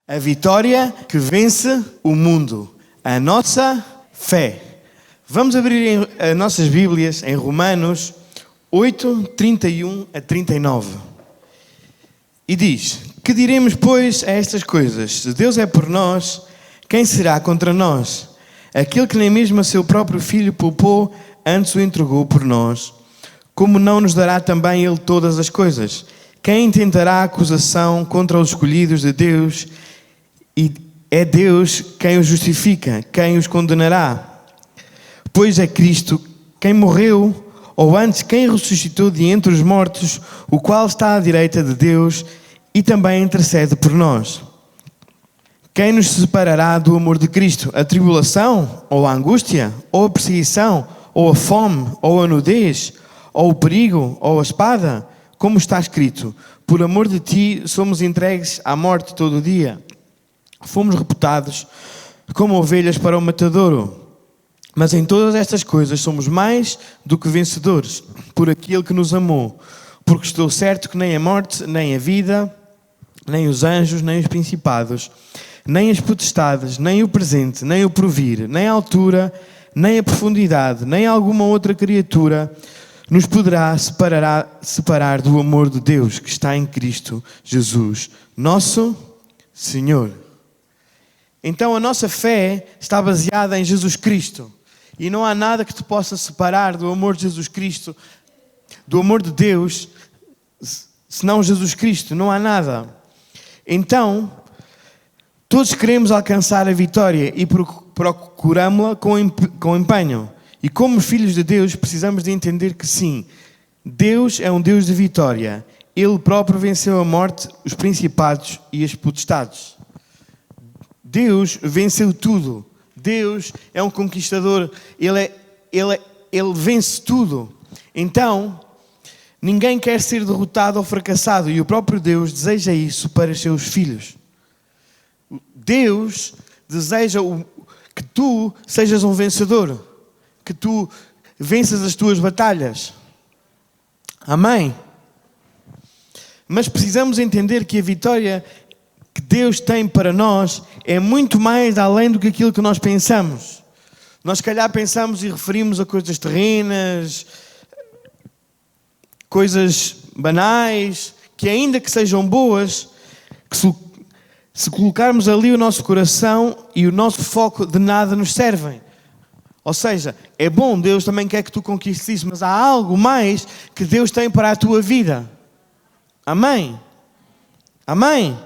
A vitória que vence o mundo. A nossa fé. Vamos abrir as nossas Bíblias em Romanos 8, 31 a 39. E diz: que diremos, pois, a estas coisas? Se Deus é por nós, quem será contra nós? Aquele que nem mesmo a seu próprio Filho poupou, antes o entregou por nós. Como não nos dará também Ele todas as coisas? Quem intentará acusação contra os escolhidos de Deus? E é Deus quem os justifica, quem os condenará. Pois é Cristo quem morreu, ou antes quem ressuscitou de entre os mortos, o qual está à direita de Deus e também intercede por nós. Quem nos separará do amor de Cristo? A tribulação, ou a angústia, ou a perseguição, ou a fome, ou a nudez, ou o perigo, ou a espada? Como está escrito: por amor de ti somos entregues à morte todo o dia. Fomos reputados como ovelhas para o matadouro. Mas em todas estas coisas somos mais do que vencedores, por aquele que nos amou. Porque estou certo que nem a morte, nem a vida, nem os anjos, nem os principados, nem as potestades, nem o presente, nem o porvir, nem a altura, nem a profundidade, nem alguma outra criatura nos poderá separar do amor de Deus que está em Cristo Jesus, nosso Senhor. Então a nossa fé está baseada em Jesus Cristo. E não há nada que te possa separar do amor de Jesus Cristo, do amor de Deus, senão Jesus Cristo. Não há nada. Então, todos queremos alcançar a vitória e procuramos-la com empenho. E como filhos de Deus, precisamos de entender que sim, Deus é um Deus de vitória. Ele próprio venceu a morte, os principados e as potestades. Deus venceu tudo. Deus é um conquistador. Ele vence tudo. Então, ninguém quer ser derrotado ou fracassado. E o próprio Deus deseja isso para os seus filhos. Deus deseja que tu sejas um vencedor. Que tu venças as tuas batalhas. Amém? Mas precisamos entender que a vitória que Deus tem para nós é muito mais além do que aquilo que nós pensamos. Nós, se calhar, pensamos e referimos a coisas terrenas, coisas banais, que ainda que sejam boas, que se colocarmos ali o nosso coração e o nosso foco, de nada nos servem. Ou seja, é bom, Deus também quer que tu conquistes isso, mas há algo mais que Deus tem para a tua vida. Amém? Amém?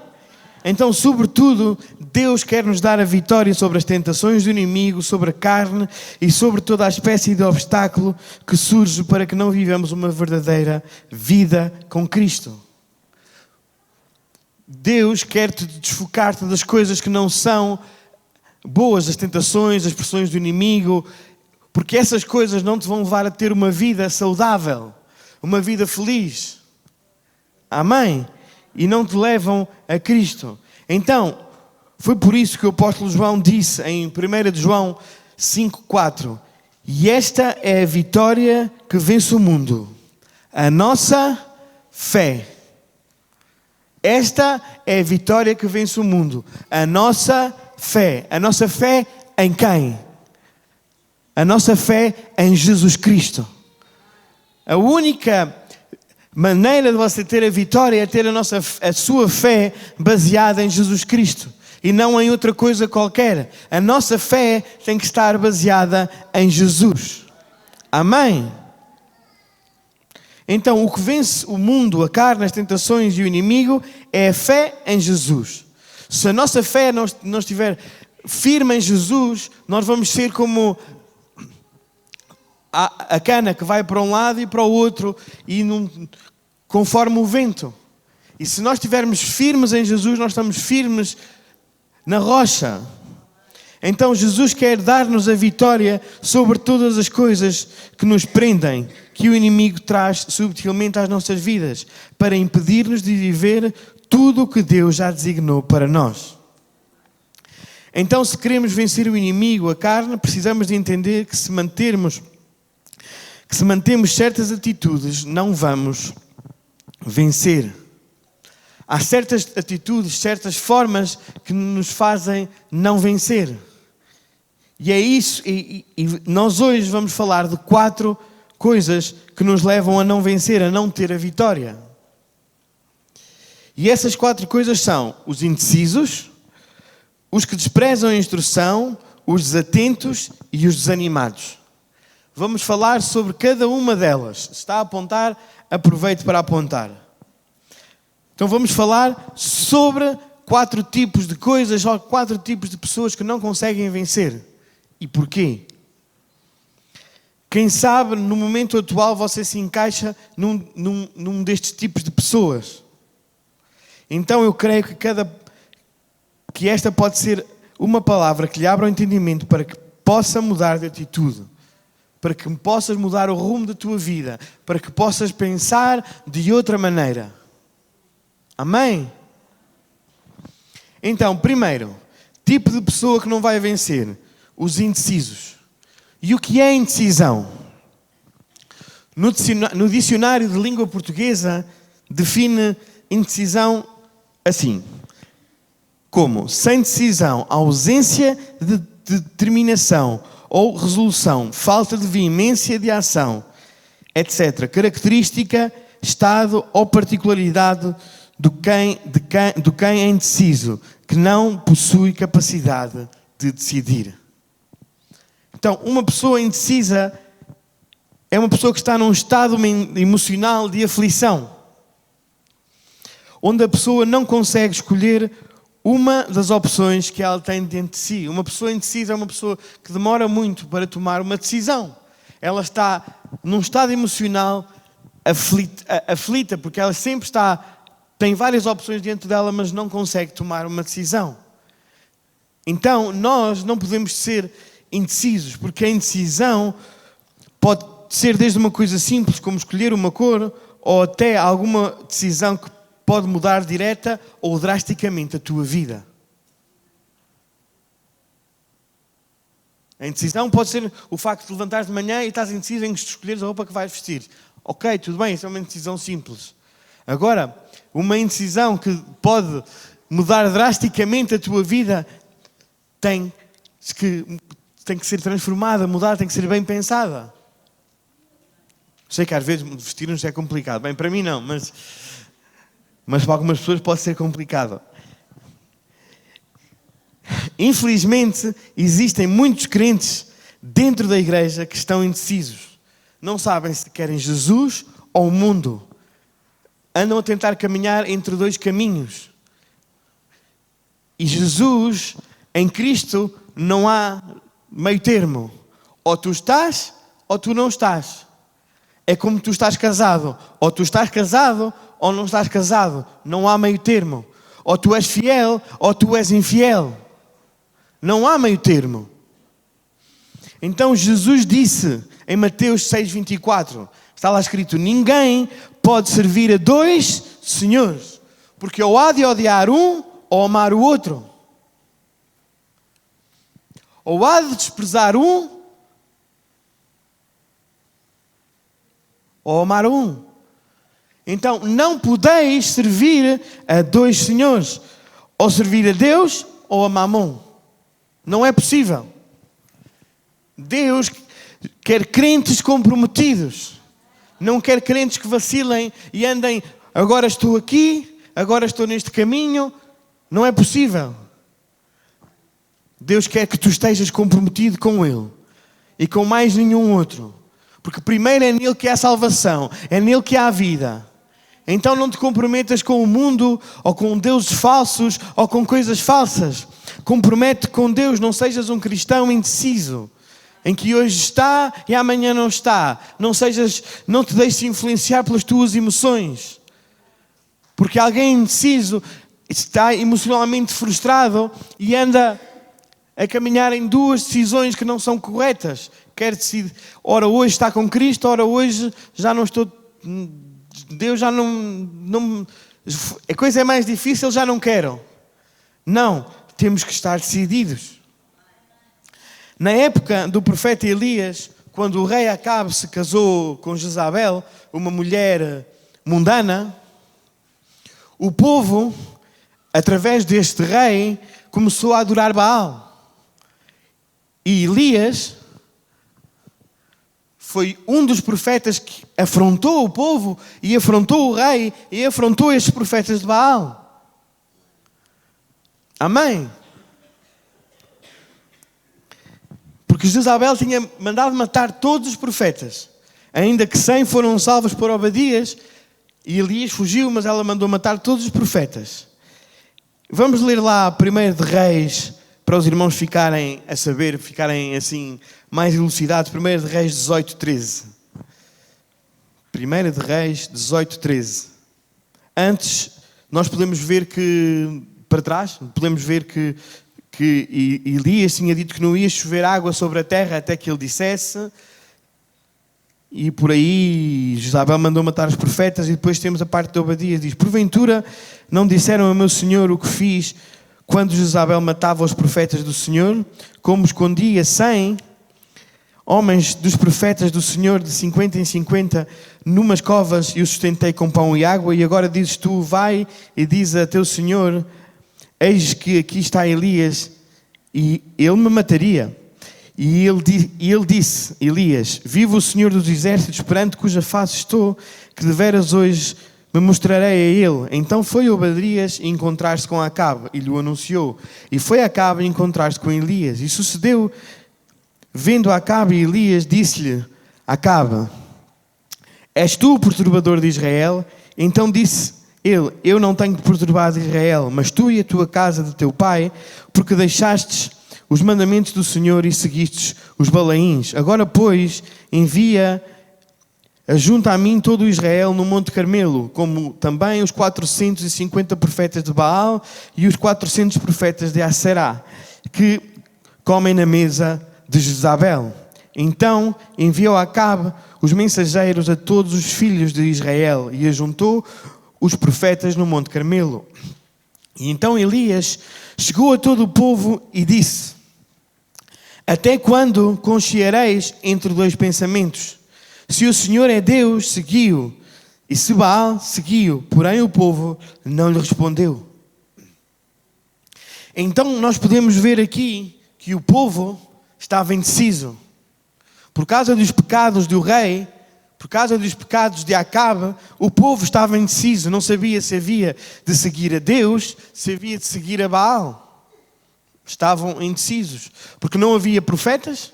Então, sobretudo, Deus quer nos dar a vitória sobre as tentações do inimigo, sobre a carne e sobre toda a espécie de obstáculo que surge para que não vivamos uma verdadeira vida com Cristo. Deus quer-te desfocar-te das coisas que não são boas, as tentações, as pressões do inimigo, porque essas coisas não te vão levar a ter uma vida saudável, uma vida feliz. Amém? E não te levam a Cristo. Então, foi por isso que o apóstolo João disse em 1 João 5,4: e esta é a vitória que vence o mundo, a nossa fé. Esta é a vitória que vence o mundo, a nossa fé. A nossa fé em quem? A nossa fé em Jesus Cristo. A única maneira de você ter a vitória é ter a sua fé baseada em Jesus Cristo e não em outra coisa qualquer. A nossa fé tem que estar baseada em Jesus. Amém? Então, o que vence o mundo, a carne, as tentações e o inimigo é a fé em Jesus. Se a nossa fé não estiver firme em Jesus, nós vamos ser como a cana que vai para um lado e para o outro e conforme o vento. E se nós estivermos firmes em Jesus, nós estamos firmes na rocha. Então Jesus quer dar-nos a vitória sobre todas as coisas que nos prendem, que o inimigo traz subtilmente às nossas vidas, para impedir-nos de viver tudo o que Deus já designou para nós. Então, se queremos vencer o inimigo, a carne, precisamos de entender que se mantemos certas atitudes, não vamos vencer. Há certas atitudes, certas formas que nos fazem não vencer. E é isso, e nós hoje vamos falar de 4 coisas que nos levam a não vencer, a não ter a vitória. E essas 4 coisas são os indecisos, os que desprezam a instrução, os desatentos e os desanimados. Vamos falar sobre cada uma delas. Se está a apontar, aproveite para apontar. Então vamos falar sobre 4 tipos de coisas ou 4 tipos de pessoas que não conseguem vencer. E porquê? Quem sabe, no momento atual, você se encaixa num destes tipos de pessoas. Então eu creio que esta pode ser uma palavra que lhe abra o entendimento para que possa mudar de atitude, para que possas mudar o rumo da tua vida, para que possas pensar de outra maneira. Amém? Então, primeiro, tipo de pessoa que não vai vencer, os indecisos. E o que é indecisão? No dicionário de língua portuguesa, define indecisão assim, como sem decisão, ausência de determinação ou resolução, falta de veemência de ação, etc. Característica, estado ou particularidade do quem é indeciso, que não possui capacidade de decidir. Então, uma pessoa indecisa é uma pessoa que está num estado emocional de aflição, onde a pessoa não consegue escolher uma das opções que ela tem dentro de si. Uma pessoa indecisa é uma pessoa que demora muito para tomar uma decisão. Ela está num estado emocional aflita, porque ela sempre tem várias opções dentro dela, mas não consegue tomar uma decisão. Então, nós não podemos ser indecisos, porque a indecisão pode ser desde uma coisa simples, como escolher uma cor, ou até alguma decisão que pode mudar direta ou drasticamente a tua vida. A indecisão pode ser o facto de levantares de manhã e estás indeciso em escolheres a roupa que vais vestir. Ok, tudo bem, isso é uma indecisão simples. Agora, uma indecisão que pode mudar drasticamente a tua vida tem que ser transformada, mudar, tem que ser bem pensada. Sei que às vezes vestir-nos é complicado. Bem, para mim não, mas para algumas pessoas pode ser complicado. Infelizmente, existem muitos crentes dentro da igreja que estão indecisos. Não sabem se querem Jesus ou o mundo. Andam a tentar caminhar entre 2 caminhos. E Jesus, em Cristo, não há meio termo. Ou tu estás, ou tu não estás. É como tu estás casado. Ou tu estás casado, ou não estás casado. Não há meio termo. Ou tu és fiel, ou tu és infiel. Não há meio termo. Então Jesus disse em Mateus 6:24, está lá escrito: ninguém pode servir a 2 senhores, porque ou há de odiar um ou amar o outro. Ou há de desprezar um ou amar um. Então, não podeis servir a 2 senhores. Ou servir a Deus ou a Mamon. Não é possível. Deus quer crentes comprometidos. Não quer crentes que vacilem e andem, agora estou aqui, agora estou neste caminho. Não é possível. Deus quer que tu estejas comprometido com Ele. E com mais nenhum outro. Porque primeiro é nele que há salvação. É nele que há a vida. Então não te comprometas com o mundo, ou com deuses falsos, ou com coisas falsas. Compromete com Deus, não sejas um cristão indeciso, em que hoje está e amanhã não está. Não te deixes influenciar pelas tuas emoções. Porque alguém indeciso está emocionalmente frustrado e anda a caminhar em 2 decisões que não são corretas. Quer decidir, ora hoje está com Cristo, ora hoje já não estou... Deus já não a coisa é mais difícil, já não quero. Não, temos que estar decididos. Na época do profeta Elias, quando o rei Acabe se casou com Jezabel, uma mulher mundana, o povo, através deste rei, começou a adorar Baal. E Elias foi um dos profetas que afrontou o povo e afrontou o rei e afrontou estes profetas de Baal. Amém? Porque Jezabel tinha mandado matar todos os profetas. Ainda que 100 foram salvos por Obadias, e Elias fugiu, mas ela mandou matar todos os profetas. Vamos ler lá 1 de Reis, para os irmãos ficarem a saber, ficarem assim mais elucidados. 1 de Reis 18:13. 1 de Reis 18:13. Antes, nós podemos ver que, para trás, podemos ver que Elias tinha dito que não ia chover água sobre a terra até que ele dissesse. E por aí Jezabel mandou matar os profetas. E depois temos a parte de Obadias. Diz: porventura não disseram ao meu senhor o que fiz quando Jezabel matava os profetas do Senhor? Como escondia 100 homens dos profetas do Senhor de 50 em 50 numas covas e os sustentei com pão e água. E agora dizes tu: vai e diz a teu senhor: eis que aqui está Elias, e ele me mataria. E ele disse: Elias, viva o Senhor dos Exércitos, perante cuja face estou, que deveras hoje me mostrarei a ele. Então foi Obadias encontrar-se com Acabe, e lhe anunciou. E foi Acabe encontrar-se com Elias. E sucedeu, vendo Acabe e Elias, disse-lhe Acabe: és tu o perturbador de Israel? Então disse ele: eu não tenho perturbado Israel, mas tu e a tua casa de teu pai, porque deixastes os mandamentos do Senhor e seguistes os Balaíns. Agora, pois, envia junto a mim todo o Israel no Monte Carmelo, como também os 450 profetas de Baal e os 400 profetas de Aserá, que comem na mesa de Jezabel. Então enviou Acabe os mensageiros a todos os filhos de Israel e ajuntou os profetas no Monte Carmelo. E então Elias chegou a todo o povo e disse: até quando concheareis entre dois pensamentos? Se o Senhor é Deus, seguiu, e se Baal, seguiu. Porém o povo não lhe respondeu. Então nós podemos ver aqui que o povo estava indeciso. Por causa dos pecados do rei, por causa dos pecados de Acabe, o povo estava indeciso. Não sabia se havia de seguir a Deus, se havia de seguir a Baal. Estavam indecisos, porque não havia profetas,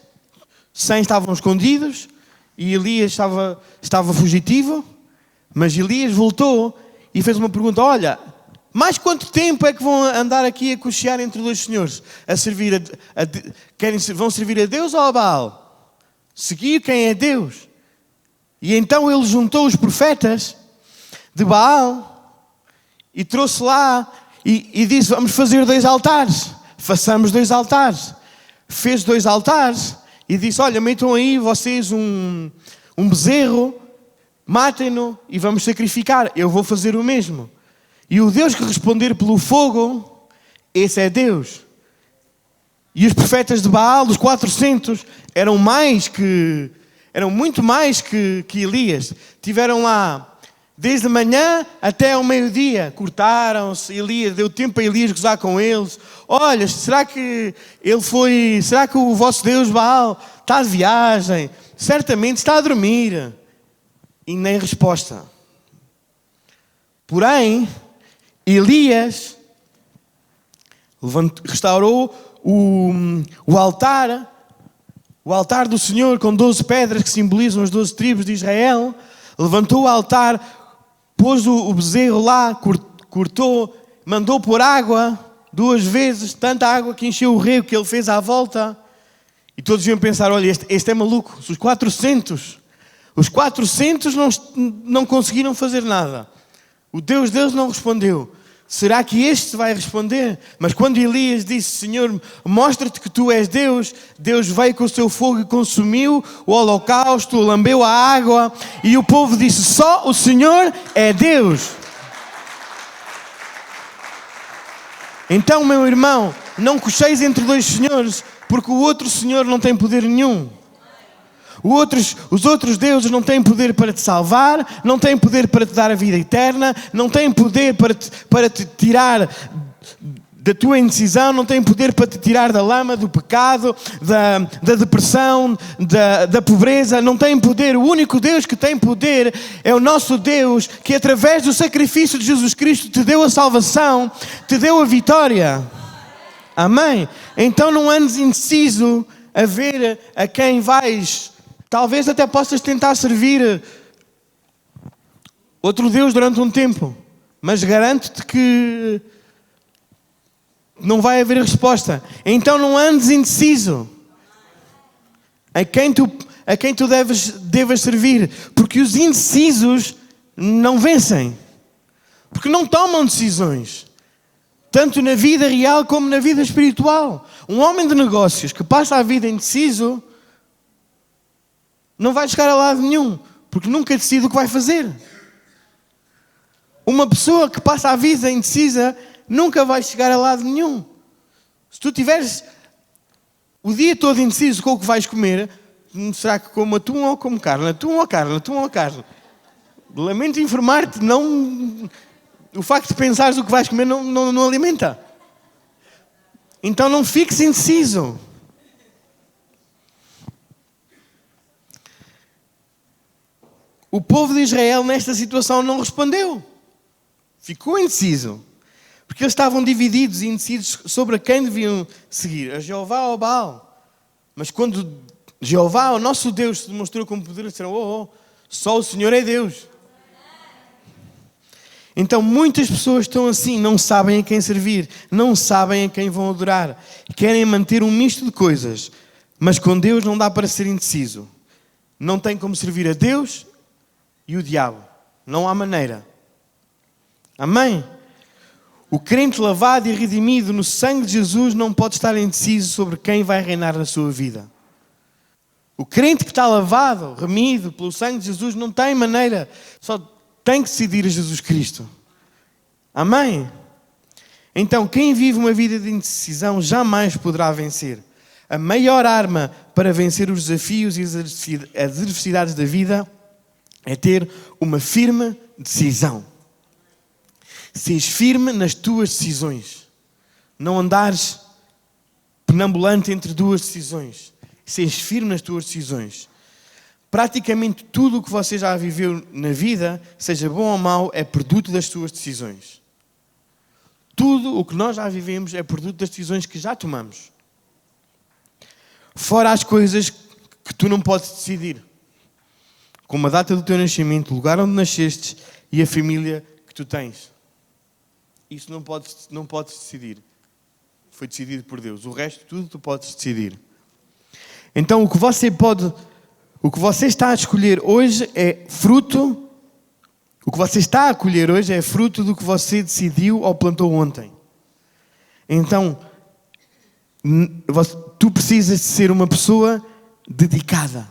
100 estavam escondidos, e Elias estava fugitivo. Mas Elias voltou e fez uma pergunta: olha, mais quanto tempo é que vão andar aqui a cochear entre dois senhores? A servir vão servir a Deus ou a Baal? Seguir quem é Deus. E então ele juntou os profetas de Baal e trouxe lá e disse: vamos fazer 2 altares. Façamos 2 altares. Fez 2 altares e disse: olha, metam aí vocês um bezerro, matem-no e vamos sacrificar. Eu vou fazer o mesmo. E o Deus que responder pelo fogo, esse é Deus. E os profetas de Baal, os 400, eram muito mais que Elias. Tiveram lá desde a manhã até ao meio-dia. Cortaram-se. Elias, deu tempo a Elias gozar com eles. Olha, será que o vosso Deus Baal está de viagem? Certamente está a dormir. E nem resposta. Porém, Elias restaurou o altar do Senhor com 12 pedras que simbolizam as 12 tribos de Israel. Levantou o altar, pôs o bezerro lá, cortou, mandou pôr água 2 vezes, tanta água que encheu o rego que ele fez à volta. E todos iam pensar: olha, este é maluco. Os 400 não conseguiram fazer nada. O Deus deles não respondeu. Será que este vai responder? Mas quando Elias disse: Senhor, mostra-te que tu és Deus, Deus veio com o seu fogo e consumiu o holocausto, lambeu a água, e o povo disse: só o Senhor é Deus. Então, meu irmão, não cocheis entre 2 senhores, porque o outro senhor não tem poder nenhum. Os outros deuses não têm poder para te salvar, não têm poder para te dar a vida eterna, não têm poder para te tirar da tua indecisão, não têm poder para te tirar da lama, do pecado, da depressão, da pobreza, não têm poder. O único Deus que tem poder é o nosso Deus, que através do sacrifício de Jesus Cristo te deu a salvação, te deu a vitória. Amém? Então não andes indeciso a ver a quem vais. Talvez até possas tentar servir outro Deus durante um tempo, mas garanto-te que não vai haver resposta. Então não andes indeciso a quem tu deves servir, porque os indecisos não vencem, porque não tomam decisões, tanto na vida real como na vida espiritual. Um homem de negócios que passa a vida indeciso não vai chegar a lado nenhum, porque nunca decide o que vai fazer. Uma pessoa que passa a vida indecisa nunca vai chegar a lado nenhum. Se tu tiveres o dia todo indeciso com o que vais comer, será que como atum ou como carne? Atum ou carne? Atum ou carne? Lamento informar-te, não... O facto de pensares o que vais comer não alimenta. Então não fiques indeciso. O povo de Israel nesta situação não respondeu. Ficou indeciso. Porque eles estavam divididos e indecisos sobre a quem deviam seguir, a Jeová ou a Baal. Mas quando Jeová, o nosso Deus, se demonstrou como poder, disseram, só o Senhor é Deus. Então muitas pessoas estão assim, não sabem a quem servir, não sabem a quem vão adorar. Querem manter um misto de coisas, mas com Deus não dá para ser indeciso. Não tem como servir a Deus e o diabo. Não há maneira. Amém? O crente lavado e redimido no sangue de Jesus não pode estar indeciso sobre quem vai reinar na sua vida. O crente que está lavado, remido pelo sangue de Jesus não tem maneira, só tem que decidir a Jesus Cristo. Amém? Então quem vive uma vida de indecisão jamais poderá vencer. A maior arma para vencer os desafios e as adversidades da vida é ter uma firme decisão. Seres firme nas tuas decisões. Não andares penambulante entre duas decisões. Seres firme nas tuas decisões. Praticamente tudo o que você já viveu na vida, seja bom ou mau, é produto das tuas decisões. Tudo o que nós já vivemos é produto das decisões que já tomamos. Fora as coisas que tu não podes decidir. Como a data do teu nascimento, o lugar onde nasceste e a família que tu tens. Isso não podes decidir. Foi decidido por Deus. O resto, tudo tu podes decidir. Então, o que você está a escolher hoje é fruto. O que você está a colher hoje é fruto do que você decidiu ou plantou ontem. Então, tu precisas de ser uma pessoa dedicada.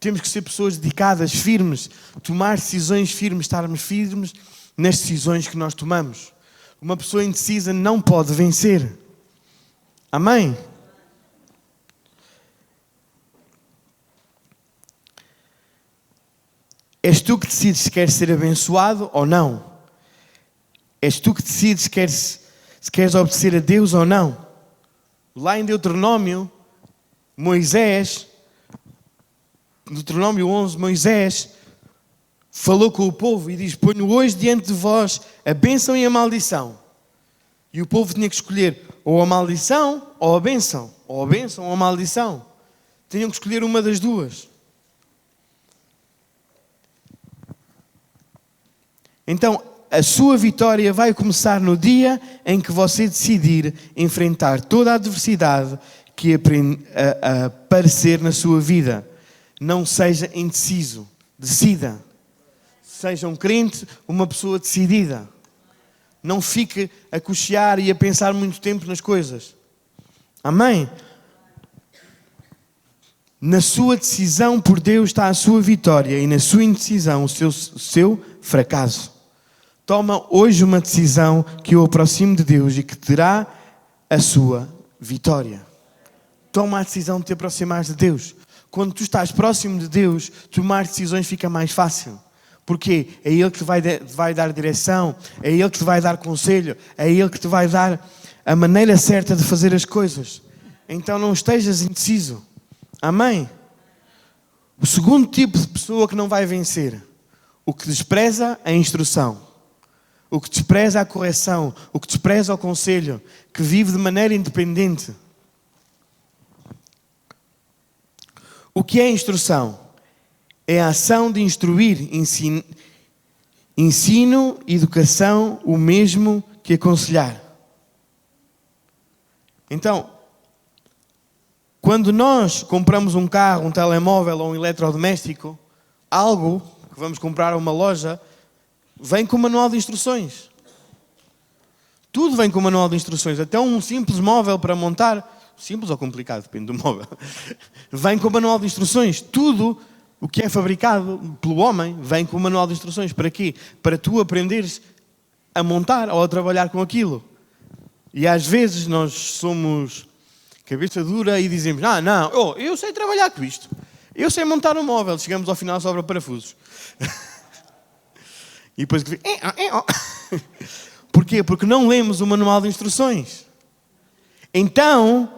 Temos que ser pessoas dedicadas, firmes, tomar decisões firmes, estarmos firmes nas decisões que nós tomamos. Uma pessoa indecisa não pode vencer. Amém? És tu que decides se queres ser abençoado ou não. És tu que decides se queres obedecer a Deus ou não. Lá em Deuteronômio 11, Moisés falou com o povo e diz: ponho hoje diante de vós a bênção e a maldição. E o povo tinha que escolher ou a maldição ou a bênção. Ou a bênção ou a maldição. Tinham que escolher uma das duas. Então, a sua vitória vai começar no dia em que você decidir enfrentar toda a adversidade que aparecer na sua vida. Não seja indeciso. Decida. Seja um crente, uma pessoa decidida. Não fique a cochear e a pensar muito tempo nas coisas. Amém? Na sua decisão por Deus está a sua vitória e na sua indecisão o seu fracasso. Toma hoje uma decisão que o aproxime de Deus e que terá a sua vitória. Toma a decisão de te aproximar de Deus. Quando tu estás próximo de Deus, tomar decisões fica mais fácil. Porque é Ele que te vai dar direção, é Ele que te vai dar conselho, é Ele que te vai dar a maneira certa de fazer as coisas. Então não estejas indeciso. Amém? O segundo tipo de pessoa que não vai vencer, o que despreza a instrução, o que despreza a correção, o que despreza o conselho, que vive de maneira independente. O que é a instrução? É a ação de instruir, ensino, educação, o mesmo que aconselhar. Então, quando nós compramos um carro, um telemóvel ou um eletrodoméstico, algo que vamos comprar a uma loja, vem com manual de instruções. Tudo vem com manual de instruções. Até um simples móvel para montar, simples ou complicado, depende do móvel, vem com manual de instruções. Tudo o que é fabricado pelo homem vem com manual de instruções. Para quê? Para tu aprenderes a montar ou a trabalhar com aquilo. E às vezes nós somos cabeça dura e dizemos, eu sei trabalhar com isto. Eu sei montar um móvel. Chegamos ao final, sobra parafusos. E depois... Porquê? Porque não lemos o manual de instruções. Então,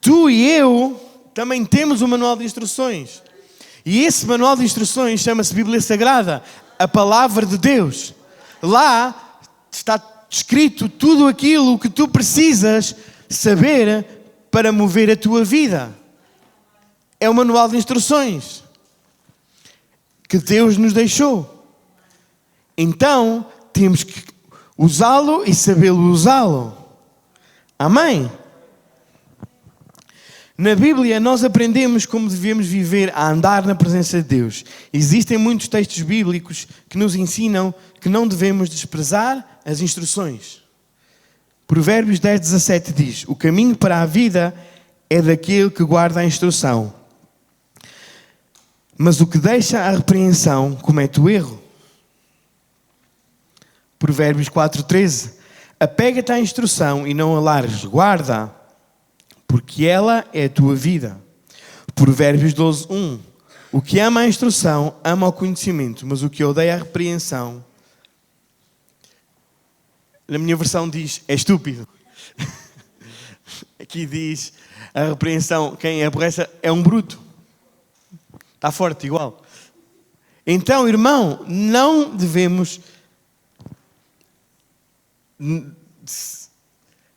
tu e eu também temos o manual de instruções. E esse manual de instruções chama-se Bíblia Sagrada, a Palavra de Deus. Lá está escrito tudo aquilo que tu precisas saber para mover a tua vida. É o manual de instruções que Deus nos deixou. Então, temos que usá-lo e sabê-lo usá-lo. Amém? Na Bíblia nós aprendemos como devemos viver a andar na presença de Deus. Existem muitos textos bíblicos que nos ensinam que não devemos desprezar as instruções. Provérbios 10:17 diz: o caminho para a vida é daquele que guarda a instrução, mas o que deixa a repreensão comete o erro. Provérbios 4:13: apega-te à instrução e não a largues, guarda, porque ela é a tua vida. Provérbios 12:1: o que ama a instrução, ama o conhecimento, mas o que odeia a repreensão, na minha versão diz, é estúpido. Aqui diz, a repreensão, quem aborrece é um bruto. Está forte, igual. Então, irmão, não devemos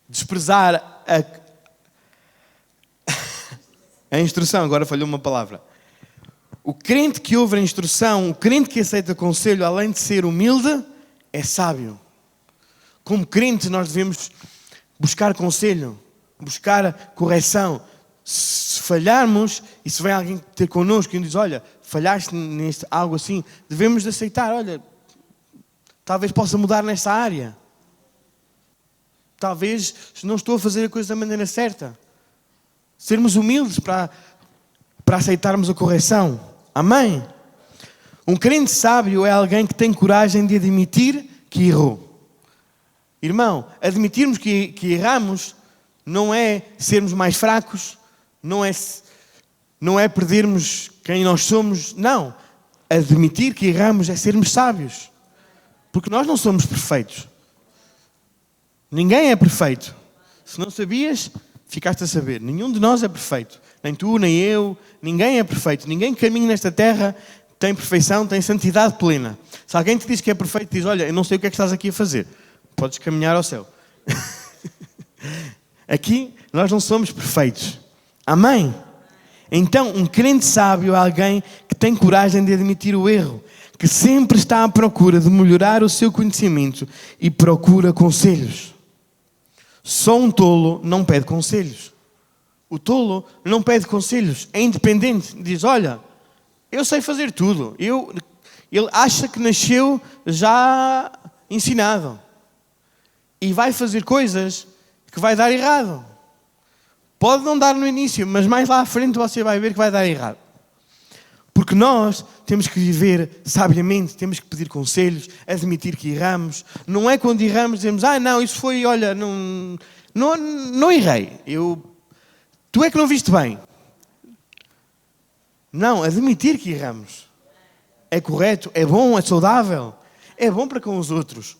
desprezar a instrução. Agora falhou uma palavra. O crente que ouve a instrução, o crente que aceita conselho, além de ser humilde, é sábio. Como crente nós devemos buscar conselho, buscar correção. Se falharmos, e se vem alguém ter connosco e nos diz, olha, falhaste neste algo assim, devemos de aceitar, olha, talvez possa mudar nesta área. Talvez não estou a fazer a coisa da maneira certa. Sermos humildes para aceitarmos a correção. Amém? Um crente sábio é alguém que tem coragem de admitir que errou. Irmão, admitirmos que erramos não é sermos mais fracos, não é perdermos quem nós somos. Não. Admitir que erramos é sermos sábios. Porque nós não somos perfeitos. Ninguém é perfeito. Se não sabias, ficaste a saber. Nenhum de nós é perfeito. Nem tu, nem eu. Ninguém é perfeito. Ninguém que caminha nesta terra tem perfeição, tem santidade plena. Se alguém te diz que é perfeito, diz, olha, eu não sei o que é que estás aqui a fazer. Podes caminhar ao céu. Aqui, nós não somos perfeitos. Amém? Então, um crente sábio é alguém que tem coragem de admitir o erro, que sempre está à procura de melhorar o seu conhecimento e procura conselhos. Só um tolo não pede conselhos. O tolo não pede conselhos, é independente. Diz, olha, eu sei fazer tudo. Ele acha que nasceu já ensinado. E vai fazer coisas que vai dar errado. Pode não dar no início, mas mais lá à frente você vai ver que vai dar errado. Porque nós temos que viver sabiamente, temos que pedir conselhos, admitir que erramos. Não é quando erramos dizemos, não, isso foi, olha, não errei. Tu é que não viste bem. Não, admitir que erramos. É correto, é bom, é saudável. É bom para com os outros.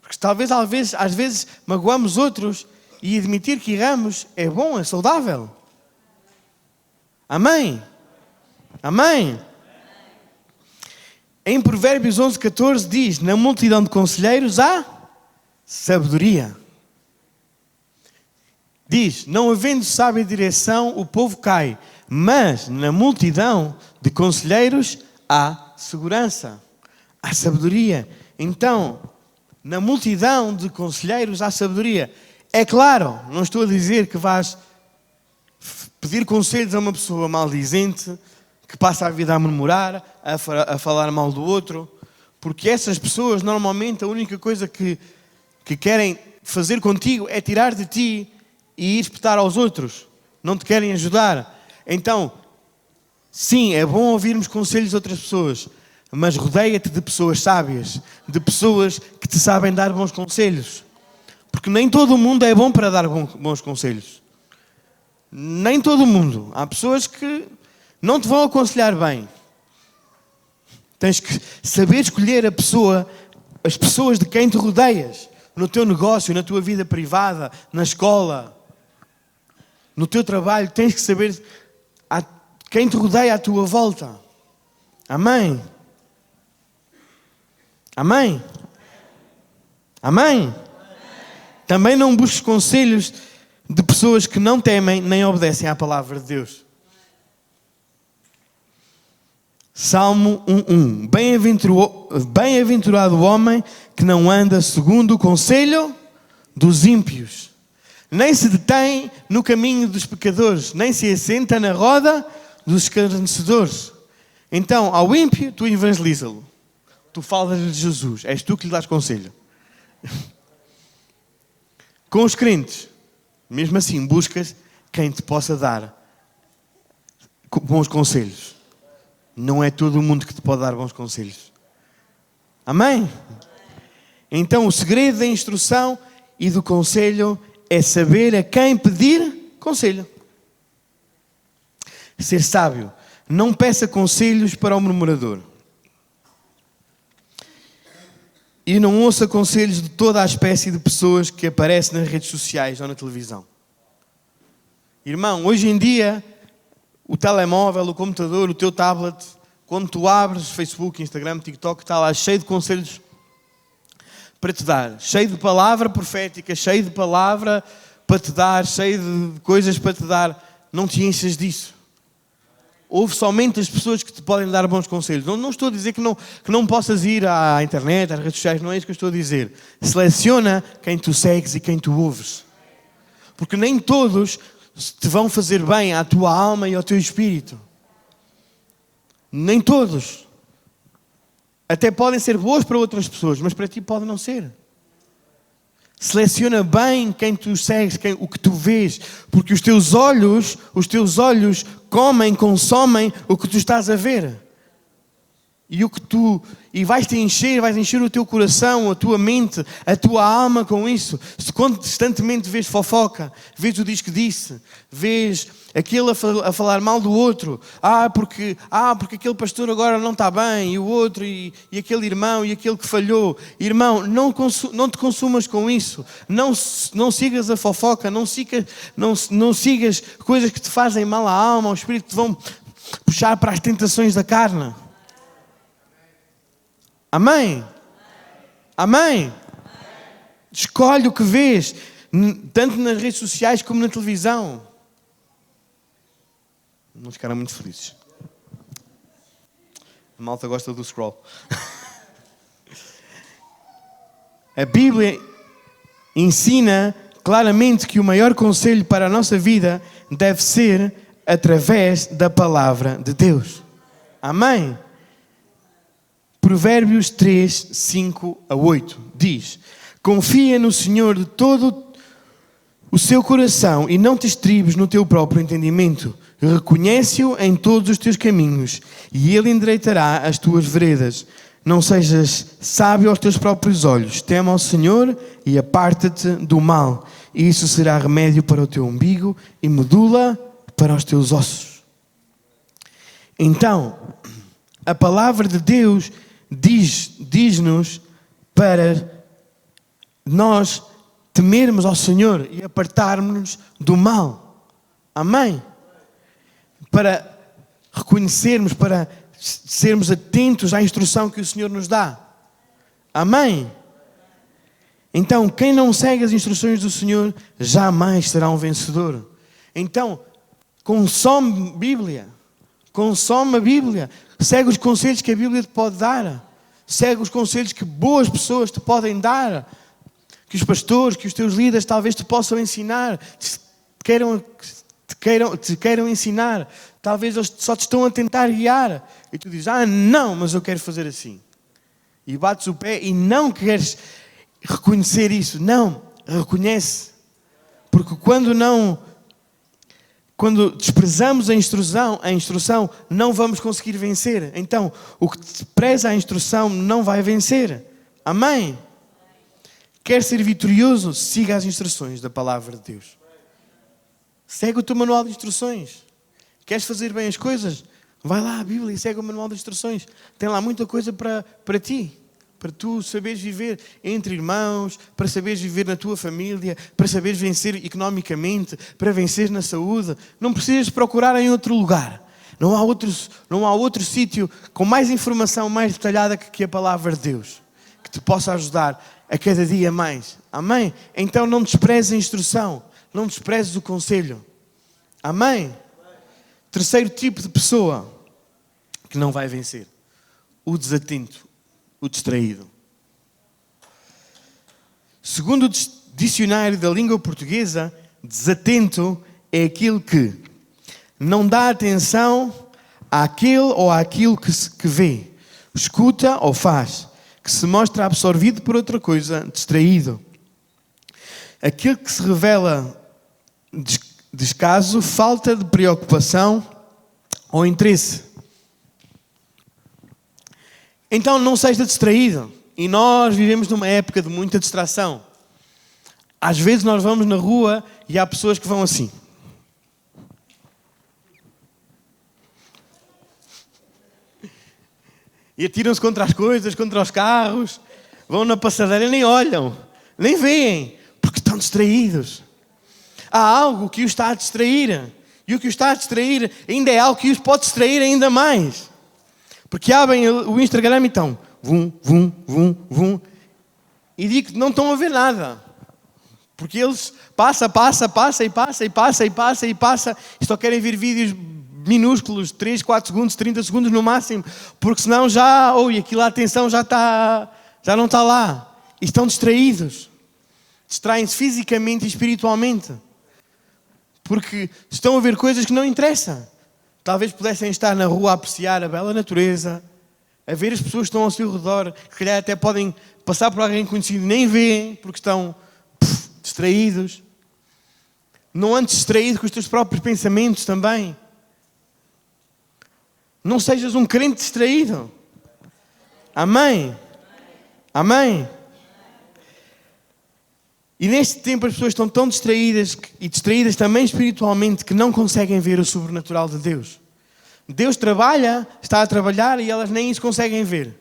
Porque talvez, às vezes, magoamos outros e admitir que erramos é bom, é saudável. Amém? Amém? Em Provérbios 11:14 diz: na multidão de conselheiros há sabedoria. Diz: não havendo sábia direção, o povo cai, mas na multidão de conselheiros há segurança, há sabedoria. Então, na multidão de conselheiros há sabedoria. É claro, não estou a dizer que vais pedir conselhos a uma pessoa maldizente, que passa a vida a murmurar, a falar mal do outro, porque essas pessoas normalmente a única coisa que querem fazer contigo é tirar de ti e ir espetar aos outros. Não te querem ajudar. Então, sim, é bom ouvirmos conselhos de outras pessoas, mas rodeia-te de pessoas sábias, de pessoas que te sabem dar bons conselhos. Porque nem todo mundo é bom para dar bons conselhos. Nem todo mundo. Há pessoas que não te vão aconselhar bem. Tens que saber escolher as pessoas de quem te rodeias. No teu negócio, na tua vida privada, na escola, no teu trabalho. Tens que saber quem te rodeia à tua volta. Amém? Amém? Amém? Também não busques conselhos de pessoas que não temem nem obedecem à palavra de Deus. Salmo 1:1. Bem-aventurado o homem que não anda segundo o conselho dos ímpios, nem se detém no caminho dos pecadores, nem se assenta na roda dos escarnecedores. Então, ao ímpio, tu evangeliza-lo. Tu falas de Jesus. És tu que lhe dás conselho. Com os crentes, mesmo assim, buscas quem te possa dar bons conselhos. Não é todo mundo que te pode dar bons conselhos. Amém? Então, o segredo da instrução e do conselho é saber a quem pedir conselho. Ser sábio. Não peça conselhos para o murmurador. E não ouça conselhos de toda a espécie de pessoas que aparecem nas redes sociais ou na televisão. Irmão, hoje em dia, o telemóvel, o computador, o teu tablet, quando tu abres Facebook, Instagram, TikTok, está lá cheio de conselhos para te dar. Cheio de palavra profética, cheio de palavra para te dar, cheio de coisas para te dar. Não te enchas disso. Ouve somente as pessoas que te podem dar bons conselhos. Não estou a dizer que não possas ir à internet, às redes sociais, não é isso que eu estou a dizer. Seleciona quem tu segues e quem tu ouves. Porque nem todos te vão fazer bem à tua alma e ao teu espírito. Nem todos. Até podem ser boas para outras pessoas, mas para ti podem não ser. Seleciona bem quem tu segues, o que tu vês, porque os teus olhos consomem o que tu estás a ver. E vais encher o teu coração, a tua mente, a tua alma com isso. Se constantemente vês fofoca, vês o diz que disse, vês aquele a falar mal do outro, porque aquele pastor agora não está bem, e o outro, e aquele irmão, e aquele que falhou. Irmão, não te consumas com isso. Não sigas a fofoca, não sigas coisas que te fazem mal à alma, ao espírito, que te vão puxar para as tentações da carne. Amém? Amém? Escolhe o que vês, tanto nas redes sociais como na televisão. Não ficaram muito felizes. A malta gosta do scroll. A Bíblia ensina claramente que o maior conselho para a nossa vida deve ser através da palavra de Deus. Amém? Provérbios 3, 5-8 diz: confia no Senhor de todo o seu coração e não te estribes no teu próprio entendimento. Reconhece-o em todos os teus caminhos e Ele endireitará as tuas veredas. Não sejas sábio aos teus próprios olhos. Tema ao Senhor e aparta-te do mal. E isso será remédio para o teu umbigo e medula para os teus ossos. Então, a palavra de Deus diz-nos para nós temermos ao Senhor e apartarmos-nos do mal. Amém? Para reconhecermos, para sermos atentos à instrução que o Senhor nos dá. Amém? Então, quem não segue as instruções do Senhor, jamais será um vencedor. Então, consome Bíblia. Consome a Bíblia. Segue os conselhos que a Bíblia te pode dar. Segue os conselhos que boas pessoas te podem dar. Que os pastores, que os teus líderes talvez te possam ensinar. Te queiram ensinar. Talvez eles só te estão a tentar guiar. E tu dizes, não, mas eu quero fazer assim. E bates o pé e não queres reconhecer isso. Não, reconhece. Porque quando desprezamos a instrução, não vamos conseguir vencer. Então, o que despreza a instrução não vai vencer. Amém? Quer ser vitorioso? Siga as instruções da palavra de Deus. Segue o teu manual de instruções. Queres fazer bem as coisas? Vai lá à Bíblia e segue o manual de instruções. Tem lá muita coisa para ti. Para tu saberes viver entre irmãos, para saberes viver na tua família, para saberes vencer economicamente, para vencer na saúde. Não precisas procurar em outro lugar. Não há outro sítio com mais informação, mais detalhada que a palavra de Deus, que te possa ajudar a cada dia mais. Amém? Então não desprezes a instrução, não desprezes o conselho. Amém? Terceiro tipo de pessoa que não vai vencer: o desatento, o distraído. Segundo o dicionário da língua portuguesa, desatento é aquele que não dá atenção àquele ou àquilo que vê, escuta ou faz, que se mostra absorvido por outra coisa, distraído. Aquele que se revela descaso, falta de preocupação ou interesse. Então não seja distraído. E nós vivemos numa época de muita distração. Às vezes nós vamos na rua e há pessoas que vão assim. E atiram-se contra as coisas, contra os carros. Vão na passadeira e nem olham, nem veem, porque estão distraídos. Há algo que os está a distrair. E o que os está a distrair ainda é algo que os pode distrair ainda mais. Porque abrem o Instagram e estão vum, vum, vum, vum. E digo que não estão a ver nada. Porque eles passa e só querem ver vídeos minúsculos, 3, 4 segundos, 30 segundos no máximo. Porque senão aquilo a atenção já não está lá. E estão distraídos. Distraem-se fisicamente e espiritualmente. Porque estão a ver coisas que não interessam. Talvez pudessem estar na rua a apreciar a bela natureza, a ver as pessoas que estão ao seu redor, que calhar até podem passar por alguém conhecido e nem veem, porque estão distraídos. Não andes distraído com os teus próprios pensamentos também. Não sejas um crente distraído. Amém? Amém? E neste tempo as pessoas estão tão distraídas, e distraídas também espiritualmente, que não conseguem ver o sobrenatural de Deus. Deus está a trabalhar e elas nem isso conseguem ver.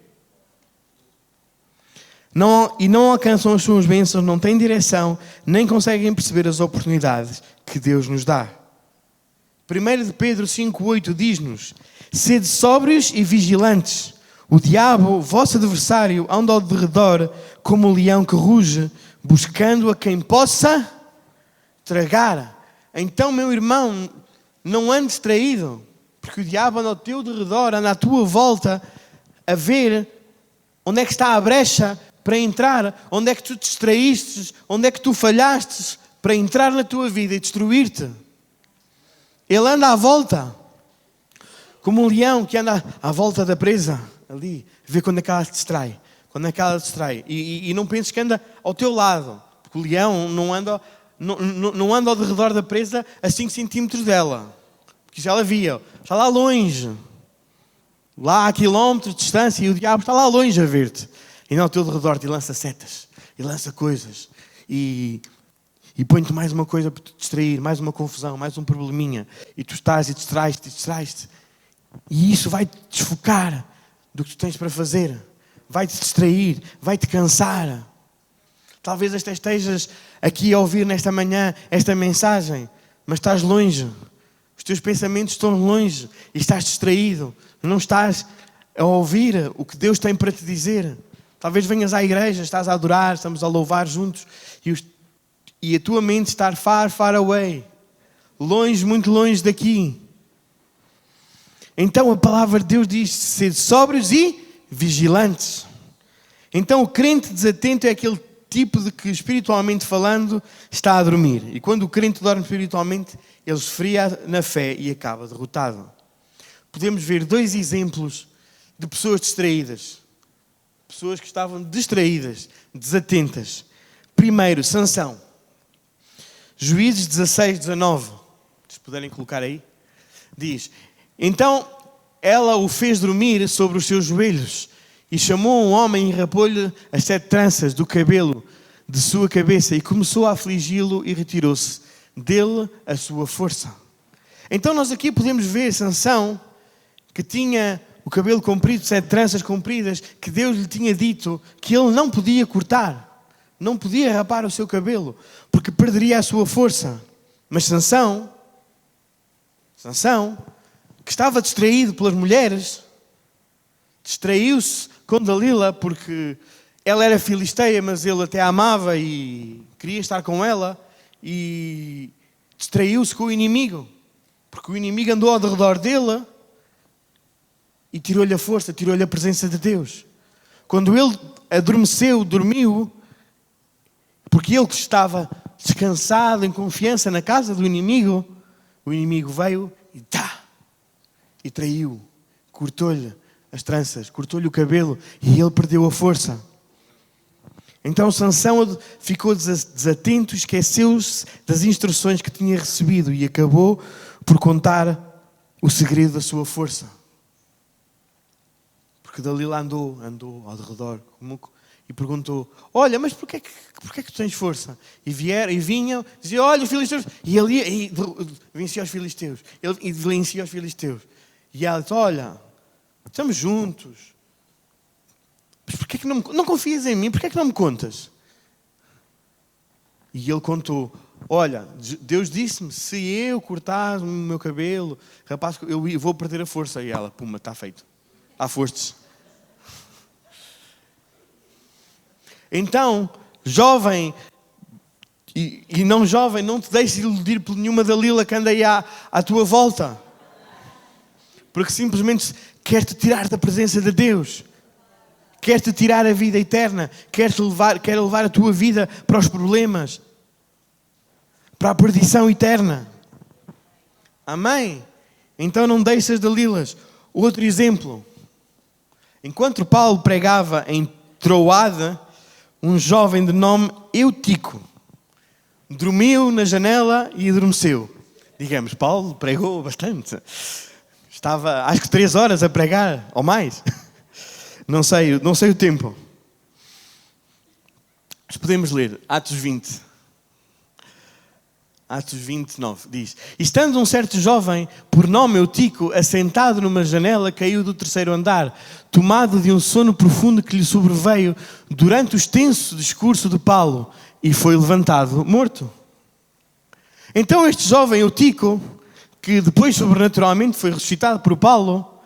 Não alcançam as suas bênçãos, não têm direção, nem conseguem perceber as oportunidades que Deus nos dá. 1 de Pedro 5,8 diz-nos: sede sóbrios e vigilantes. O diabo, vosso adversário, anda ao derredor como um leão que ruge, buscando a quem possa tragar. Então, meu irmão, não ande distraído, porque o diabo anda ao teu derredor, anda à tua volta, a ver onde é que está a brecha para entrar, onde é que tu te distraíste, onde é que tu falhaste para entrar na tua vida e destruir-te. Ele anda à volta, como um leão que anda à volta da presa, ali, vê quando é que ela se distrai. Quando é que ela se distrai. E não penses que anda ao teu lado, porque o leão não anda ao derredor da presa a 5 centímetros dela, porque já ela via, está lá longe, lá a quilómetros de distância, e o diabo está lá longe a ver-te. E não ao teu derredor te lança setas, e lança coisas, e põe-te mais uma coisa para te distrair, mais uma confusão, mais um probleminha, e tu estás e distrais-te. E isso vai-te desfocar do que tu tens para fazer. Vai-te distrair, vai-te cansar. Talvez até estejas aqui a ouvir nesta manhã esta mensagem, mas estás longe. Os teus pensamentos estão longe e estás distraído. Não estás a ouvir o que Deus tem para te dizer. Talvez venhas à igreja, estás a adorar, estamos a louvar juntos e a tua mente está far away. Longe, muito longe daqui. Então a palavra de Deus diz ser sóbrios e vigilantes. Então o crente desatento é aquele tipo de que, espiritualmente falando, está a dormir. E quando o crente dorme espiritualmente, ele esfria na fé e acaba derrotado. Podemos ver 2 exemplos de pessoas distraídas. Pessoas que estavam distraídas, desatentas. Primeiro, Sansão. Juízes 16, 19. Se puderem colocar aí. Diz: então ela o fez dormir sobre os seus joelhos e chamou um homem e rapou-lhe as 7 tranças do cabelo de sua cabeça e começou a afligi-lo e retirou-se dele a sua força. Então nós aqui podemos ver Sansão, que tinha o cabelo comprido, 7 tranças compridas, que Deus lhe tinha dito que ele não podia cortar, não podia rapar o seu cabelo, porque perderia a sua força. Mas Sansão, que estava distraído pelas mulheres, distraiu-se com Dalila, porque ela era filisteia, mas ele até a amava e queria estar com ela, e distraiu-se com o inimigo, porque o inimigo andou ao redor dele e tirou-lhe a força, tirou-lhe a presença de Deus. Quando ele adormeceu, dormiu, porque ele estava descansado, em confiança na casa do inimigo, o inimigo veio e traiu, cortou-lhe as tranças, cortou-lhe o cabelo e ele perdeu a força. Então Sansão ficou desatento, esqueceu-se das instruções que tinha recebido e acabou por contar o segredo da sua força. Porque Dalila andou ao redor e perguntou: olha, mas porquê é que tu tens força? E vinham, diziam: olha, os filisteus. E ele ia e vencia os filisteus. Ele vencia os filisteus. E ela disse: olha, estamos juntos. Mas porquê é que não confias em mim? Porquê é que não me contas? E ele contou: olha, Deus disse-me, se eu cortar o meu cabelo, rapaz, eu vou perder a força. E ela: puma, está feito. Há forças. Então, jovem e não jovem, não te deixes iludir por nenhuma Dalila que anda aí à tua volta. Porque simplesmente quer-te tirar da presença de Deus. Quer-te tirar a vida eterna. Quer levar a tua vida para os problemas. Para a perdição eterna. Amém? Então não deixes Dalilas. Outro exemplo. Enquanto Paulo pregava em Troade, um jovem de nome Eutico dormiu na janela e adormeceu. Digamos, Paulo pregou bastante. Estava, acho que 3 horas a pregar, ou mais. Não sei o tempo. Mas podemos ler Atos 20. Atos 29 diz: estando um certo jovem, por nome Eutico, assentado numa janela, caiu do 3º andar, tomado de um sono profundo que lhe sobreveio durante o extenso discurso de Paulo, e foi levantado morto. Então este jovem Eutico, que depois sobrenaturalmente foi ressuscitado por Paulo,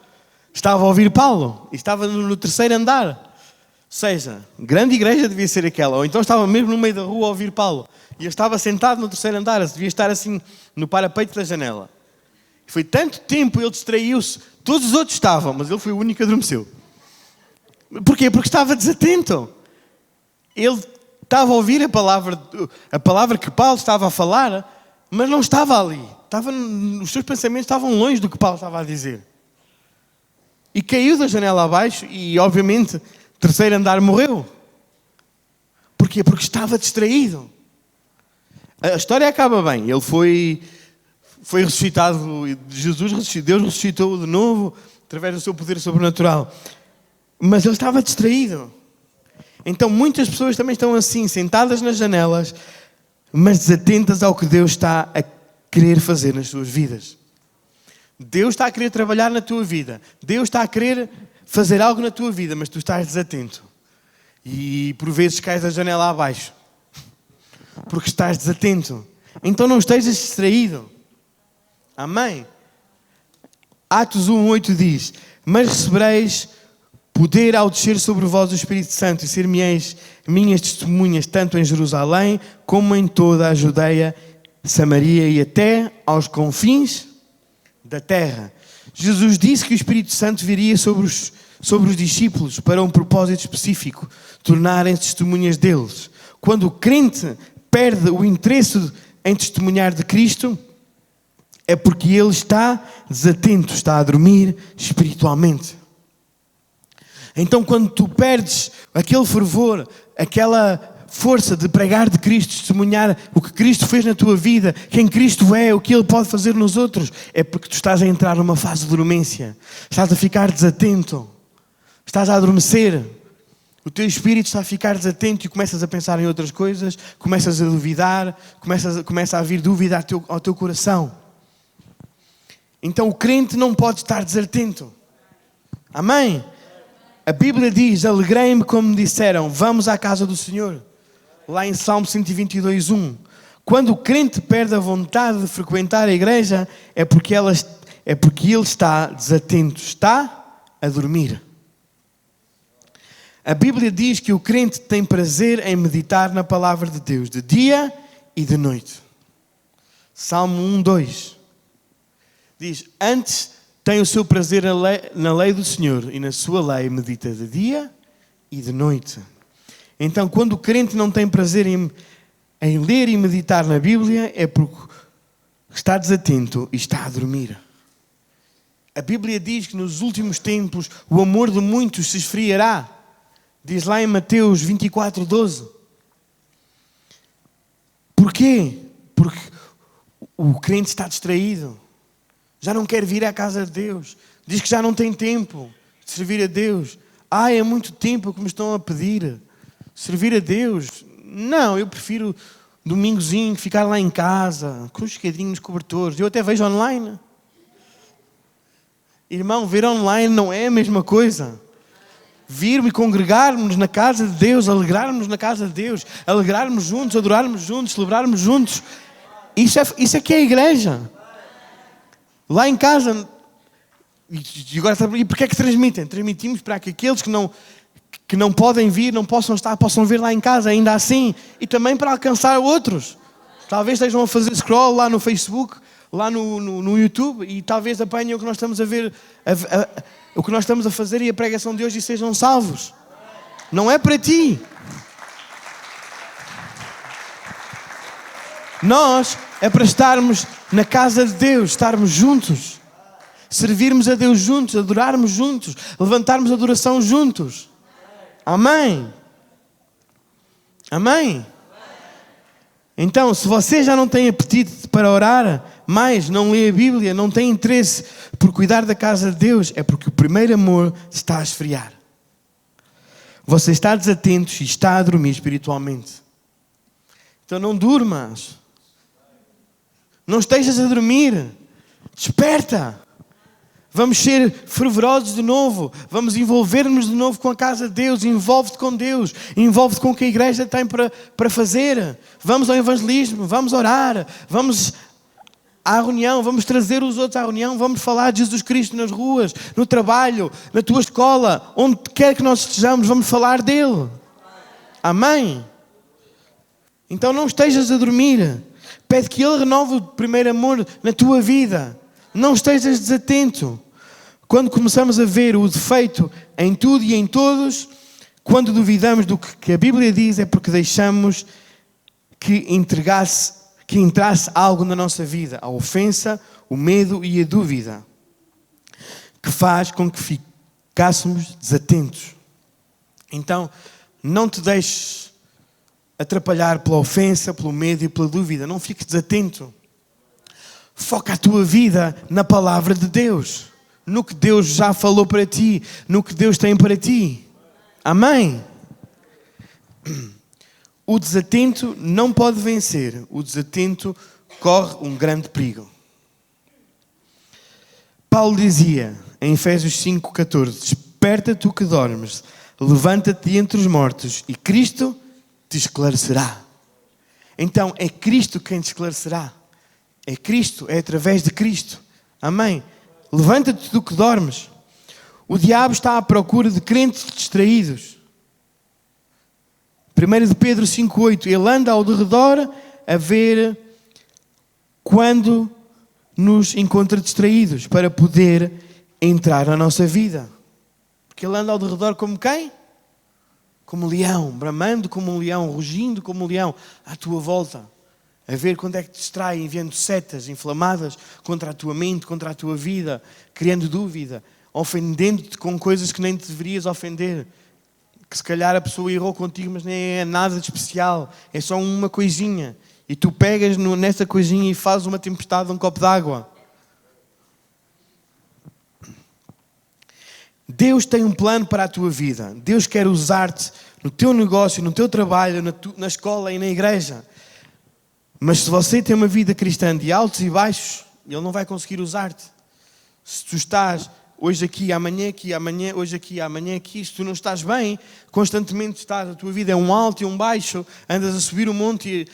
estava a ouvir Paulo, e estava no 3º andar. Ou seja, grande igreja devia ser aquela, ou então estava mesmo no meio da rua a ouvir Paulo. E eu estava sentado no 3º andar, devia estar assim no parapeito da janela. Foi tanto tempo, ele distraiu-se. Todos os outros estavam, mas ele foi o único que adormeceu. Porquê? Porque estava desatento. Ele estava a ouvir a palavra que Paulo estava a falar, mas não estava ali. Os seus pensamentos estavam longe do que Paulo estava a dizer. E caiu da janela abaixo e, obviamente, 3º andar morreu. Porquê? Porque estava distraído. A história acaba bem. Ele foi ressuscitado, Deus ressuscitou de novo, através do seu poder sobrenatural. Mas ele estava distraído. Então muitas pessoas também estão assim, sentadas nas janelas, mas desatentas ao que Deus está a querer fazer nas suas vidas. Deus está a querer trabalhar na tua vida. Deus está a querer fazer algo na tua vida, mas tu estás desatento. E por vezes cais da janela abaixo. Porque estás desatento. Então não estejas distraído. Amém? Atos 1:8 diz: mas recebereis poder ao descer sobre vós o Espírito Santo e ser-me-eis minhas testemunhas tanto em Jerusalém como em toda a Judeia, Samaria e até aos confins da terra. Jesus disse que o Espírito Santo viria sobre os discípulos para um propósito específico, tornarem-se testemunhas deles. Quando o crente perde o interesse em testemunhar de Cristo, é porque ele está desatento, está a dormir espiritualmente. Então, quando tu perdes aquele fervor, aquela força de pregar de Cristo, testemunhar o que Cristo fez na tua vida, quem Cristo é, o que Ele pode fazer nos outros, é porque tu estás a entrar numa fase de dormência. Estás a ficar desatento. Estás a adormecer. O teu espírito está a ficar desatento e começas a pensar em outras coisas, começas a duvidar, começa a vir dúvida ao teu coração. Então o crente não pode estar desatento. Amém? A Bíblia diz: alegrei-me como me disseram, vamos à casa do Senhor. Lá em Salmo 122:1. Quando o crente perde a vontade de frequentar a igreja, é porque ele está desatento, está a dormir. A Bíblia diz que o crente tem prazer em meditar na palavra de Deus, de dia e de noite. Salmo 1:2 diz: antes tem o seu prazer na lei do Senhor e na sua lei medita de dia e de noite. Então, quando o crente não tem prazer em ler e meditar na Bíblia, é porque está desatento e está a dormir. A Bíblia diz que nos últimos tempos o amor de muitos se esfriará. Diz lá em Mateus 24:12. Porquê? Porque o crente está distraído. Já não quer vir à casa de Deus. Diz que já não tem tempo de servir a Deus. É muito tempo que me estão a pedir. Servir a Deus? Não, eu prefiro domingozinho, ficar lá em casa, com os esquadrinhos nos cobertores. Eu até vejo online. Irmão, ver online não é a mesma coisa. Vir e congregarmos na casa de Deus, alegrarmos na casa de Deus, alegrarmos juntos, adorarmos juntos, celebrarmos juntos. Isso é que é a igreja. Lá em casa, e porquê é que transmitem? Transmitimos para que aqueles que não podem vir, não possam estar, possam ver lá em casa, ainda assim, e também para alcançar outros. Talvez estejam a fazer scroll lá no Facebook, lá no YouTube, e talvez apanhem o que nós estamos a ver, o que nós estamos a fazer e a pregação de hoje e sejam salvos. Não é para ti. Nós é para estarmos na casa de Deus, estarmos juntos, servirmos a Deus juntos, adorarmos juntos, levantarmos a adoração juntos. Amém? Amém? Então, se você já não tem apetite para orar, mas não lê a Bíblia, não tem interesse por cuidar da casa de Deus, é porque o primeiro amor está a esfriar. Você está desatento e está a dormir espiritualmente. Então não durmas. Não estejas a dormir. Desperta. Vamos ser fervorosos de novo. Vamos envolver-nos de novo com a casa de Deus. Envolve-te com Deus. Envolve-te com o que a igreja tem para fazer. Vamos ao evangelismo. Vamos orar. Vamos à reunião. Vamos trazer os outros à reunião. Vamos falar de Jesus Cristo nas ruas, no trabalho, na tua escola. Onde quer que nós estejamos, vamos falar dele. Amém? Então não estejas a dormir. Pede que Ele renove o primeiro amor na tua vida. Não estejas desatento. Quando começamos a ver o defeito em tudo e em todos, quando duvidamos do que a Bíblia diz, é porque deixamos que entrasse algo na nossa vida. A ofensa, o medo e a dúvida. Que faz com que ficássemos desatentos. Então, não te deixes atrapalhar pela ofensa, pelo medo e pela dúvida. Não fiques desatento. Foca a tua vida na palavra de Deus. No que Deus já falou para ti. No que Deus tem para ti. Amém? O desatento não pode vencer. O desatento corre um grande perigo. Paulo dizia em Efésios 5,14: desperta tu que dormes, levanta-te de entre os mortos e Cristo te esclarecerá. Então é Cristo quem te esclarecerá. É Cristo, é através de Cristo. Amém? Levanta-te tu que dormes. O diabo está à procura de crentes distraídos. 1 de Pedro 5,8: ele anda ao derredor a ver quando nos encontra distraídos para poder entrar na nossa vida. Porque ele anda ao derredor como quem? Como um leão, bramando como um leão, rugindo como um leão à tua volta. A ver quando é que te distrai, enviando setas inflamadas contra a tua mente, contra a tua vida, criando dúvida, ofendendo-te com coisas que nem te deverias ofender. Que se calhar a pessoa errou contigo, mas nem é nada de especial. É só uma coisinha. E tu pegas nessa coisinha e fazes uma tempestade de um copo d'água. Deus tem um plano para a tua vida. Deus quer usar-te no teu negócio, no teu trabalho, na escola e na igreja. Mas se você tem uma vida cristã de altos e baixos, Ele não vai conseguir usar-te. Se tu estás hoje aqui, amanhã aqui, amanhã, hoje aqui, amanhã aqui, se tu não estás bem, constantemente estás, a tua vida é um alto e um baixo, andas a subir o monte,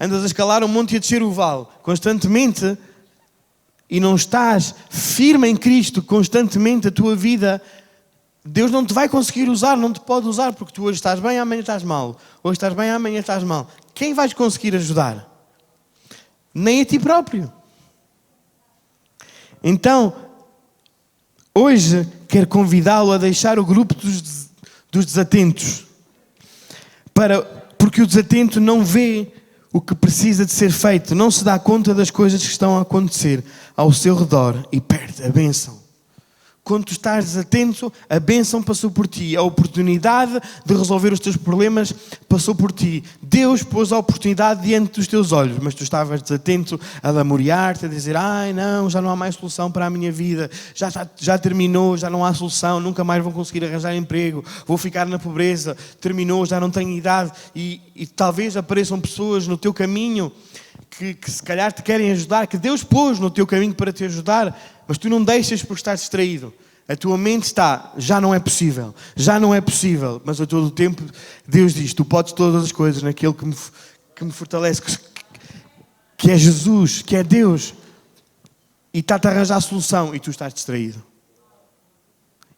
andas a escalar o monte e a descer o vale, constantemente, e não estás firme em Cristo, constantemente a tua vida, Deus não te vai conseguir usar, não te pode usar, porque tu hoje estás bem, amanhã estás mal. Hoje estás bem, amanhã estás mal. Quem vais conseguir ajudar? Nem a ti próprio. Então, hoje quero convidá-lo a deixar o grupo dos desatentos. Porque o desatento não vê o que precisa de ser feito, não se dá conta das coisas que estão a acontecer ao seu redor e perde a bênção. Quando tu estás desatento, a bênção passou por ti. A oportunidade de resolver os teus problemas passou por ti. Deus pôs a oportunidade diante dos teus olhos, mas tu estavas desatento a lamorear-te, a dizer: ai não, já não há mais solução para a minha vida, já terminou, já não há solução, nunca mais vou conseguir arranjar emprego, vou ficar na pobreza, terminou, já não tenho idade. E talvez apareçam pessoas no teu caminho que se calhar te querem ajudar, que Deus pôs no teu caminho para te ajudar, mas tu não deixas por estar distraído. A tua mente está, já não é possível, mas a todo o tempo Deus diz: tu podes todas as coisas naquele que me fortalece, que é Jesus, que é Deus, e está-te a arranjar a solução e tu estás distraído.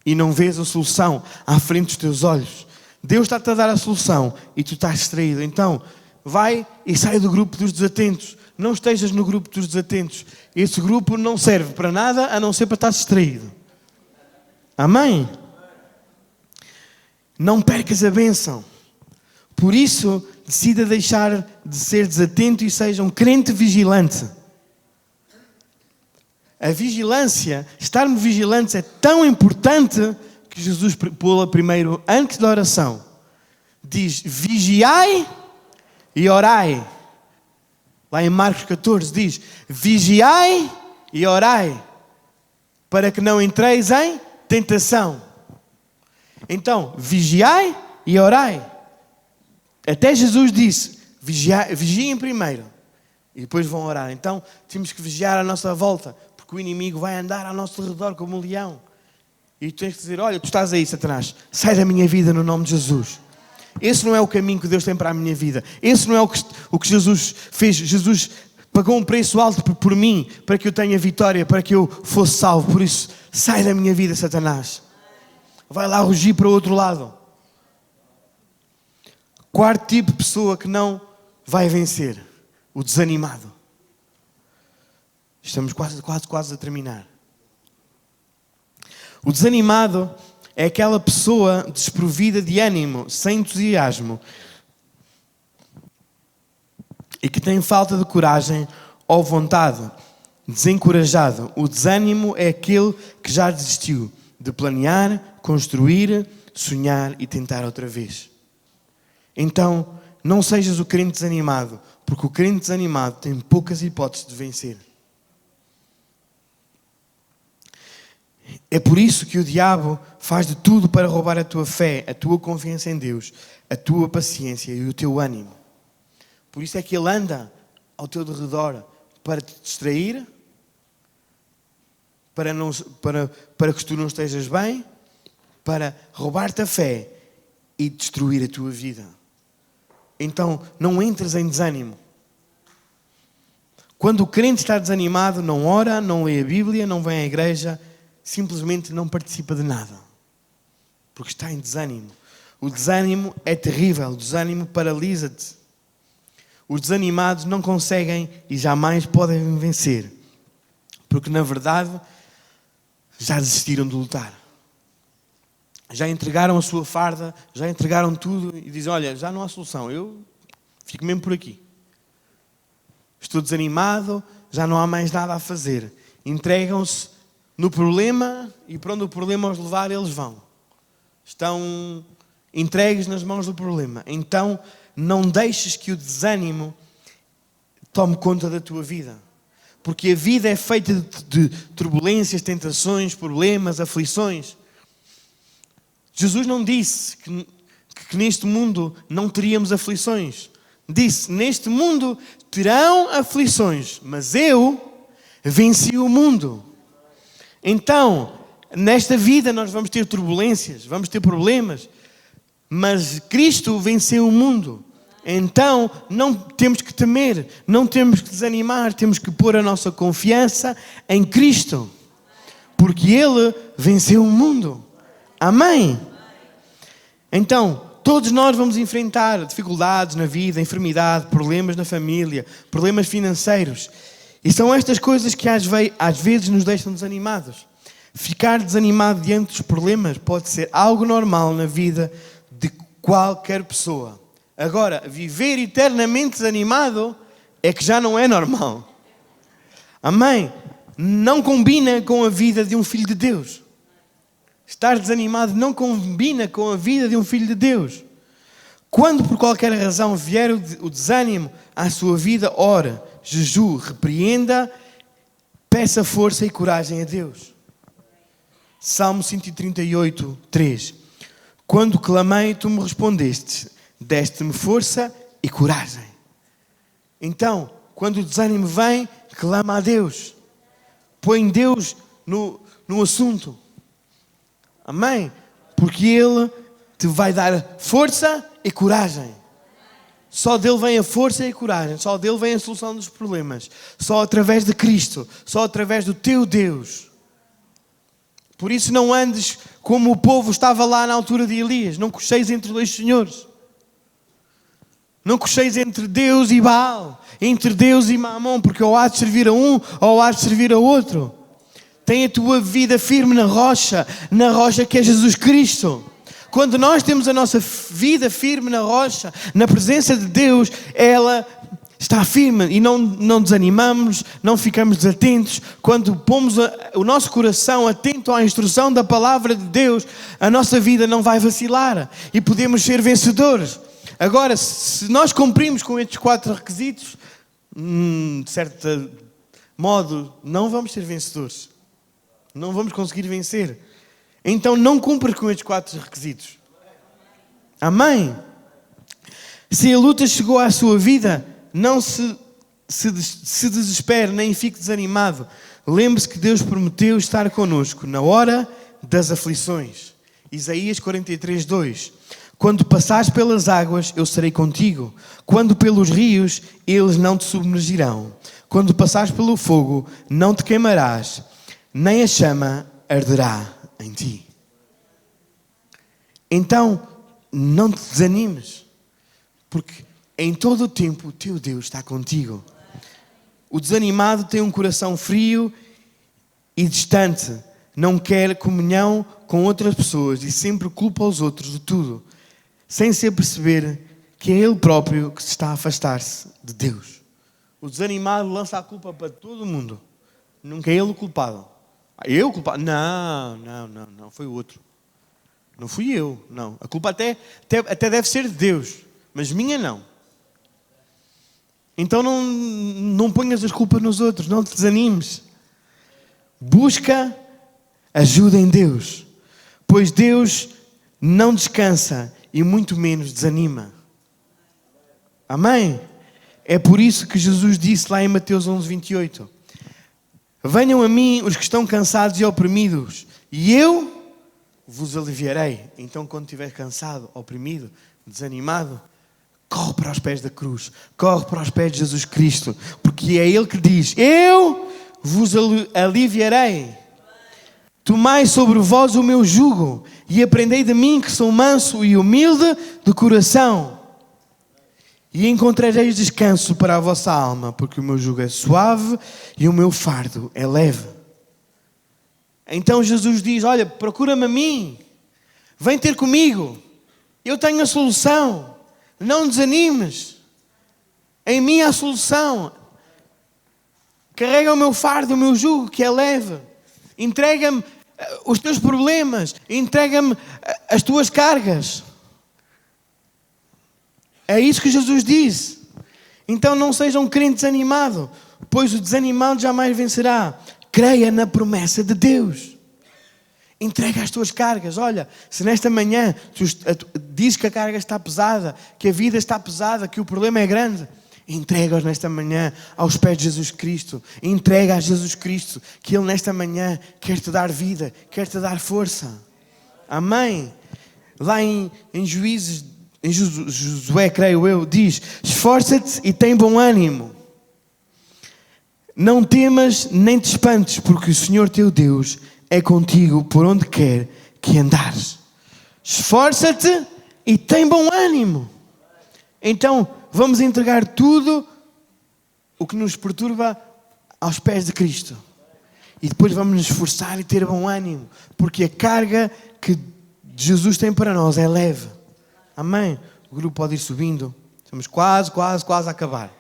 E não vês a solução à frente dos teus olhos. Deus está-te a dar a solução e tu estás distraído. Então, vai e sai do grupo dos desatentos. Não estejas no grupo dos desatentos. Esse grupo não serve para nada a não ser para estar distraído. Amém? Não percas a bênção. Por isso, decida deixar de ser desatento e seja um crente vigilante. A vigilância, estarmos vigilantes é tão importante que Jesus pô-la primeiro antes da oração. Diz: vigiai e orai. Lá em Marcos 14 diz: vigiai e orai, para que não entreis em tentação. Então, vigiai e orai. Até Jesus disse: vigiem primeiro e depois vão orar. Então, temos que vigiar à nossa volta, porque o inimigo vai andar ao nosso redor como um leão. E tu tens que dizer: olha, tu estás aí, Satanás, sai da minha vida no nome de Jesus. Esse não é o caminho que Deus tem para a minha vida. Esse não é o que Jesus fez. Jesus pagou um preço alto por mim, para que eu tenha vitória, para que eu fosse salvo. Por isso, sai da minha vida, Satanás. Vai lá rugir para o outro lado. Quarto tipo de pessoa que não vai vencer: o desanimado. Estamos quase a terminar. O desanimado é aquela pessoa desprovida de ânimo, sem entusiasmo, e que tem falta de coragem ou vontade, desencorajado. O desânimo é aquele que já desistiu de planear, construir, sonhar e tentar outra vez. Então, não sejas o crente desanimado, porque o crente desanimado tem poucas hipóteses de vencer. É por isso que o diabo faz de tudo para roubar a tua fé, a tua confiança em Deus, a tua paciência e o teu ânimo. Por isso é que ele anda ao teu redor para te distrair, para que tu não estejas bem, para roubar-te a fé e destruir a tua vida. Então, não entres em desânimo. Quando o crente está desanimado, não ora, não lê a Bíblia, não vem à igreja, simplesmente não participa de nada. Porque está em desânimo. O desânimo é terrível, o desânimo paralisa-te. Os desanimados não conseguem e jamais podem vencer. Porque, na verdade, já desistiram de lutar. Já entregaram a sua farda, já entregaram tudo e dizem, olha, já não há solução, eu fico mesmo por aqui. Estou desanimado, já não há mais nada a fazer. Entregam-se no problema e para onde o problema os levar, eles vão. Estão entregues nas mãos do problema. Então, não deixes que o desânimo tome conta da tua vida. Porque a vida é feita de turbulências, tentações, problemas, aflições. Jesus não disse que neste mundo não teríamos aflições. Disse, neste mundo terão aflições, mas eu venci o mundo. Então, nesta vida nós vamos ter turbulências, vamos ter problemas, mas Cristo venceu o mundo. Então, não temos que temer, não temos que desanimar, temos que pôr a nossa confiança em Cristo. Porque Ele venceu o mundo. Amém? Então, todos nós vamos enfrentar dificuldades na vida, enfermidade, problemas na família, problemas financeiros. E são estas coisas que às vezes nos deixam desanimados. Ficar desanimado diante dos problemas pode ser algo normal na vida de qualquer pessoa. Agora, viver eternamente desanimado é que já não é normal. Amém? Não combina com a vida de um filho de Deus. Estar desanimado não combina com a vida de um filho de Deus. Quando por qualquer razão vier o desânimo à sua vida, ora, jejum, repreenda, peça força e coragem a Deus. Salmo 138, 3. Quando clamei, tu me respondeste, deste-me força e coragem. Então, quando o desânimo vem, clama a Deus. Põe Deus no assunto. Amém? Porque Ele te vai dar força e coragem. Só dele vem a força e a coragem. Só dele vem a solução dos problemas. Só através de Cristo. Só através do teu Deus. Por isso não andes como o povo estava lá na altura de Elias. Não cocheis entre dois senhores. Não cocheis entre Deus e Baal. Entre Deus e Mamon. Porque ou há de servir a um ou há de servir a outro. Tem a tua vida firme na rocha que é Jesus Cristo. Quando nós temos a nossa vida firme na rocha, na presença de Deus, ela está firme e não desanimamos, não ficamos desatentos. Quando pomos o nosso coração atento à instrução da palavra de Deus, a nossa vida não vai vacilar e podemos ser vencedores. Agora, se nós cumprimos com estes 4 requisitos, de certo modo, não vamos ser vencedores. Não vamos conseguir vencer. Então não cumpras com estes 4 requisitos. Amém? Se a luta chegou à sua vida, não se desespere, nem fique desanimado. Lembre-se que Deus prometeu estar connosco na hora das aflições. Isaías 43, 2. Quando passares pelas águas, eu serei contigo. Quando pelos rios, eles não te submergirão. Quando passares pelo fogo, não te queimarás, nem a chama arderá em ti. Então, não te desanimes, porque em todo o tempo o teu Deus está contigo. O desanimado tem um coração frio e distante, não quer comunhão com outras pessoas e sempre culpa os outros de tudo, sem se perceber que é ele próprio que se está a afastar-se de Deus. O desanimado lança a culpa para todo mundo. Nunca é ele o culpado. Eu culpado? Não, foi o outro. Não fui eu, não. A culpa até deve ser de Deus, mas minha não. Então não ponhas as culpas nos outros, não te desanimes. Busca ajuda em Deus, pois Deus não descansa e muito menos desanima. Amém? É por isso que Jesus disse lá em Mateus 11, 28. Venham a mim os que estão cansados e oprimidos, e eu vos aliviarei. Então, quando estiver cansado, oprimido, desanimado, corre para os pés da cruz, corre para os pés de Jesus Cristo, porque é Ele que diz: eu vos aliviarei. Tomai sobre vós o meu jugo e aprendei de mim, que sou manso e humilde de coração, e encontrareis descanso para a vossa alma, porque o meu jugo é suave e o meu fardo é leve. Então Jesus diz: olha, procura-me a mim, vem ter comigo, eu tenho a solução, não desanimes, em mim há a solução. Carrega o meu fardo, o meu jugo que é leve, entrega-me os teus problemas, entrega-me as tuas cargas. É isso que Jesus disse. Então não seja um crente desanimado, pois o desanimado jamais vencerá. Creia na promessa de Deus. Entrega as tuas cargas. Olha, se nesta manhã tu dizes que a carga está pesada, que a vida está pesada, que o problema é grande, entrega-os nesta manhã aos pés de Jesus Cristo. Entrega a Jesus Cristo, que Ele nesta manhã quer te dar vida, quer te dar força. Amém? Lá em Juízes, em Josué, creio eu, diz: esforça-te e tem bom ânimo. Não temas nem te espantes, porque o Senhor teu Deus é contigo por onde quer que andares. Esforça-te e tem bom ânimo. Então, vamos entregar tudo o que nos perturba aos pés de Cristo. E depois vamos nos esforçar e ter bom ânimo, porque a carga que Jesus tem para nós é leve. Amém? O grupo pode ir subindo. Estamos quase a acabar.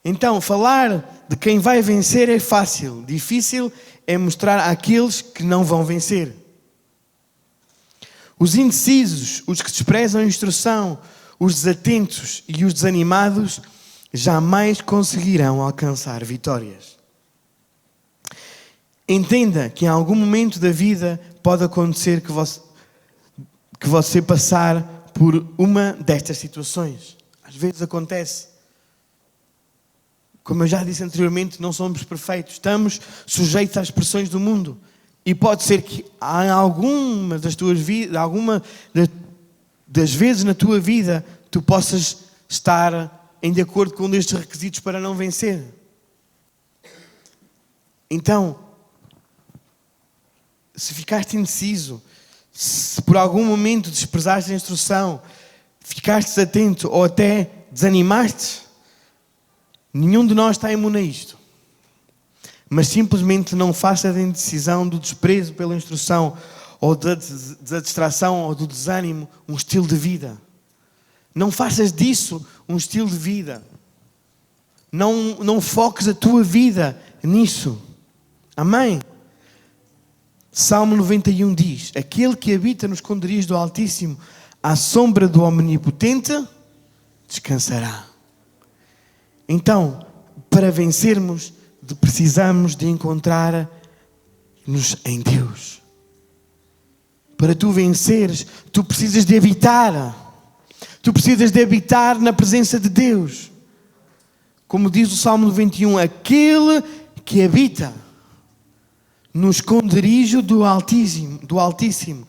Então, falar de quem vai vencer é fácil. Difícil é mostrar àqueles que não vão vencer. Os indecisos, os que desprezam a instrução, os desatentos e os desanimados jamais conseguirão alcançar vitórias. Entenda que em algum momento da vida pode acontecer que você passar por uma destas situações. Às vezes acontece. Como eu já disse anteriormente, não somos perfeitos. Estamos sujeitos às pressões do mundo. E pode ser que em alguma das vezes na tua vida tu possas estar de acordo com um destes requisitos para não vencer. Então, se ficaste indeciso, se por algum momento desprezaste a instrução, ficaste desatento ou até desanimaste, nenhum de nós está imune a isto. Mas simplesmente não faça da indecisão, do desprezo pela instrução, ou da distração, ou do desânimo, um estilo de vida. Não faças disso um estilo de vida. Não foques a tua vida nisso. Amém? Salmo 91 diz: aquele que habita nos esconderijos do Altíssimo, à sombra do Omnipotente, descansará. Então, para vencermos, precisamos de encontrar-nos em Deus. Para tu venceres, tu precisas de habitar. Tu precisas de habitar na presença de Deus. Como diz o Salmo 91, aquele que habita no esconderijo do Altíssimo,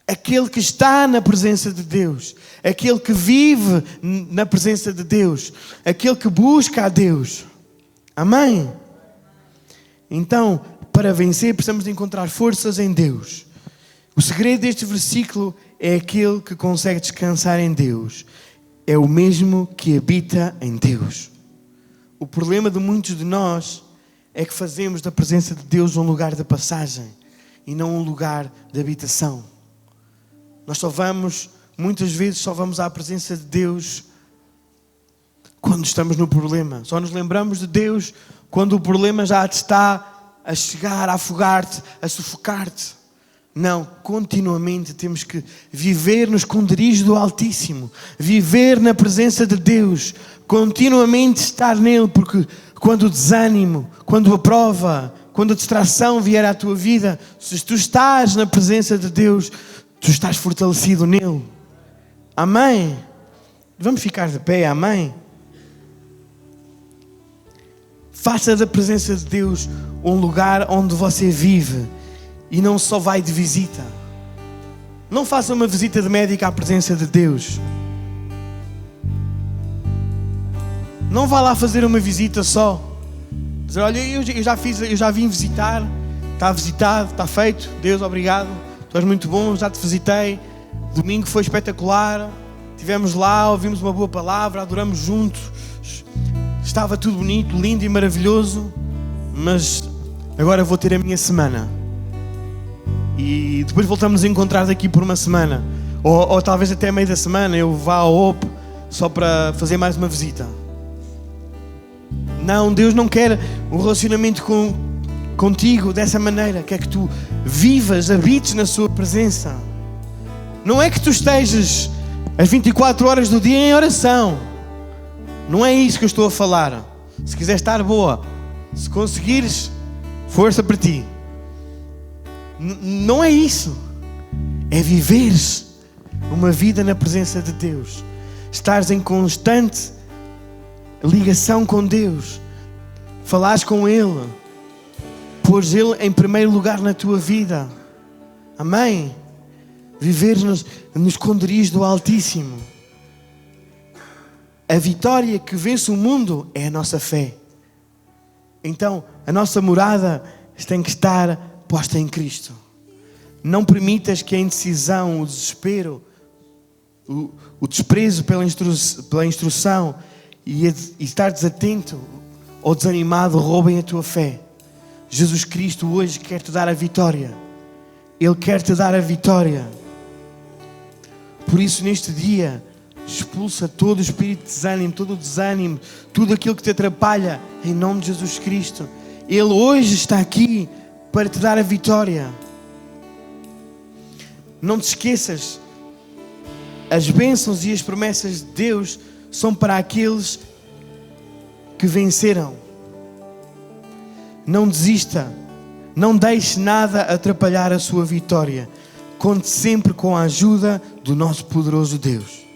aquele que está na presença de Deus, aquele que vive na presença de Deus, aquele que busca a Deus. Amém? Então, para vencer, precisamos de encontrar forças em Deus. O segredo deste versículo é aquele que consegue descansar em Deus. É o mesmo que habita em Deus. O problema de muitos de nós é que fazemos da presença de Deus um lugar de passagem e não um lugar de habitação. Nós muitas vezes só vamos à presença de Deus quando estamos no problema. Só nos lembramos de Deus quando o problema já te está a chegar, a afogar-te, a sufocar-te. Não, continuamente temos que viver no esconderijo do Altíssimo, viver na presença de Deus, continuamente estar nele, porque quando o desânimo, quando a prova, quando a distração vier à tua vida, se tu estás na presença de Deus, tu estás fortalecido nele. Amém? Vamos ficar de pé, amém? Faça da presença de Deus um lugar onde você vive e não só vai de visita. Não faça uma visita de médico à presença de Deus. Não vá lá fazer uma visita só. Dizer, olha, eu já vim visitar. Está visitado, está feito. Deus, obrigado. Tu és muito bom, já te visitei. Domingo foi espetacular. Estivemos lá, ouvimos uma boa palavra, adoramos juntos. Estava tudo bonito, lindo e maravilhoso. Mas agora vou ter a minha semana. E depois voltamos a encontrar daqui por uma semana. Ou talvez até meio da semana eu vá ao OP só para fazer mais uma visita. Não, Deus não quer um relacionamento contigo dessa maneira. Quer que tu vivas, habites na sua presença. Não é que tu estejas as 24 horas do dia em oração. Não é isso que eu estou a falar. Se quiser estar boa, se conseguires, força para ti. Não é isso. É viveres uma vida na presença de Deus. Estares em constante ligação com Deus. Falares com Ele. Pôres Ele em primeiro lugar na tua vida. Amém? Viveres no esconderijo do Altíssimo. A vitória que vence o mundo é a nossa fé. Então, a nossa morada tem que estar posta em Cristo. Não permitas que a indecisão, o desespero, o desprezo pela instrução e estar desatento ou desanimado roubem a tua fé. Jesus Cristo hoje quer te dar a vitória. Ele quer te dar a vitória. Por isso, neste dia, expulsa todo o espírito de desânimo, todo o desânimo, tudo aquilo que te atrapalha, em nome de Jesus Cristo. Ele hoje está aqui para te dar a vitória. Não te esqueças, as bênçãos e as promessas de Deus são para aqueles que venceram. Não desista, não deixe nada atrapalhar a sua vitória. Conte sempre com a ajuda do nosso poderoso Deus.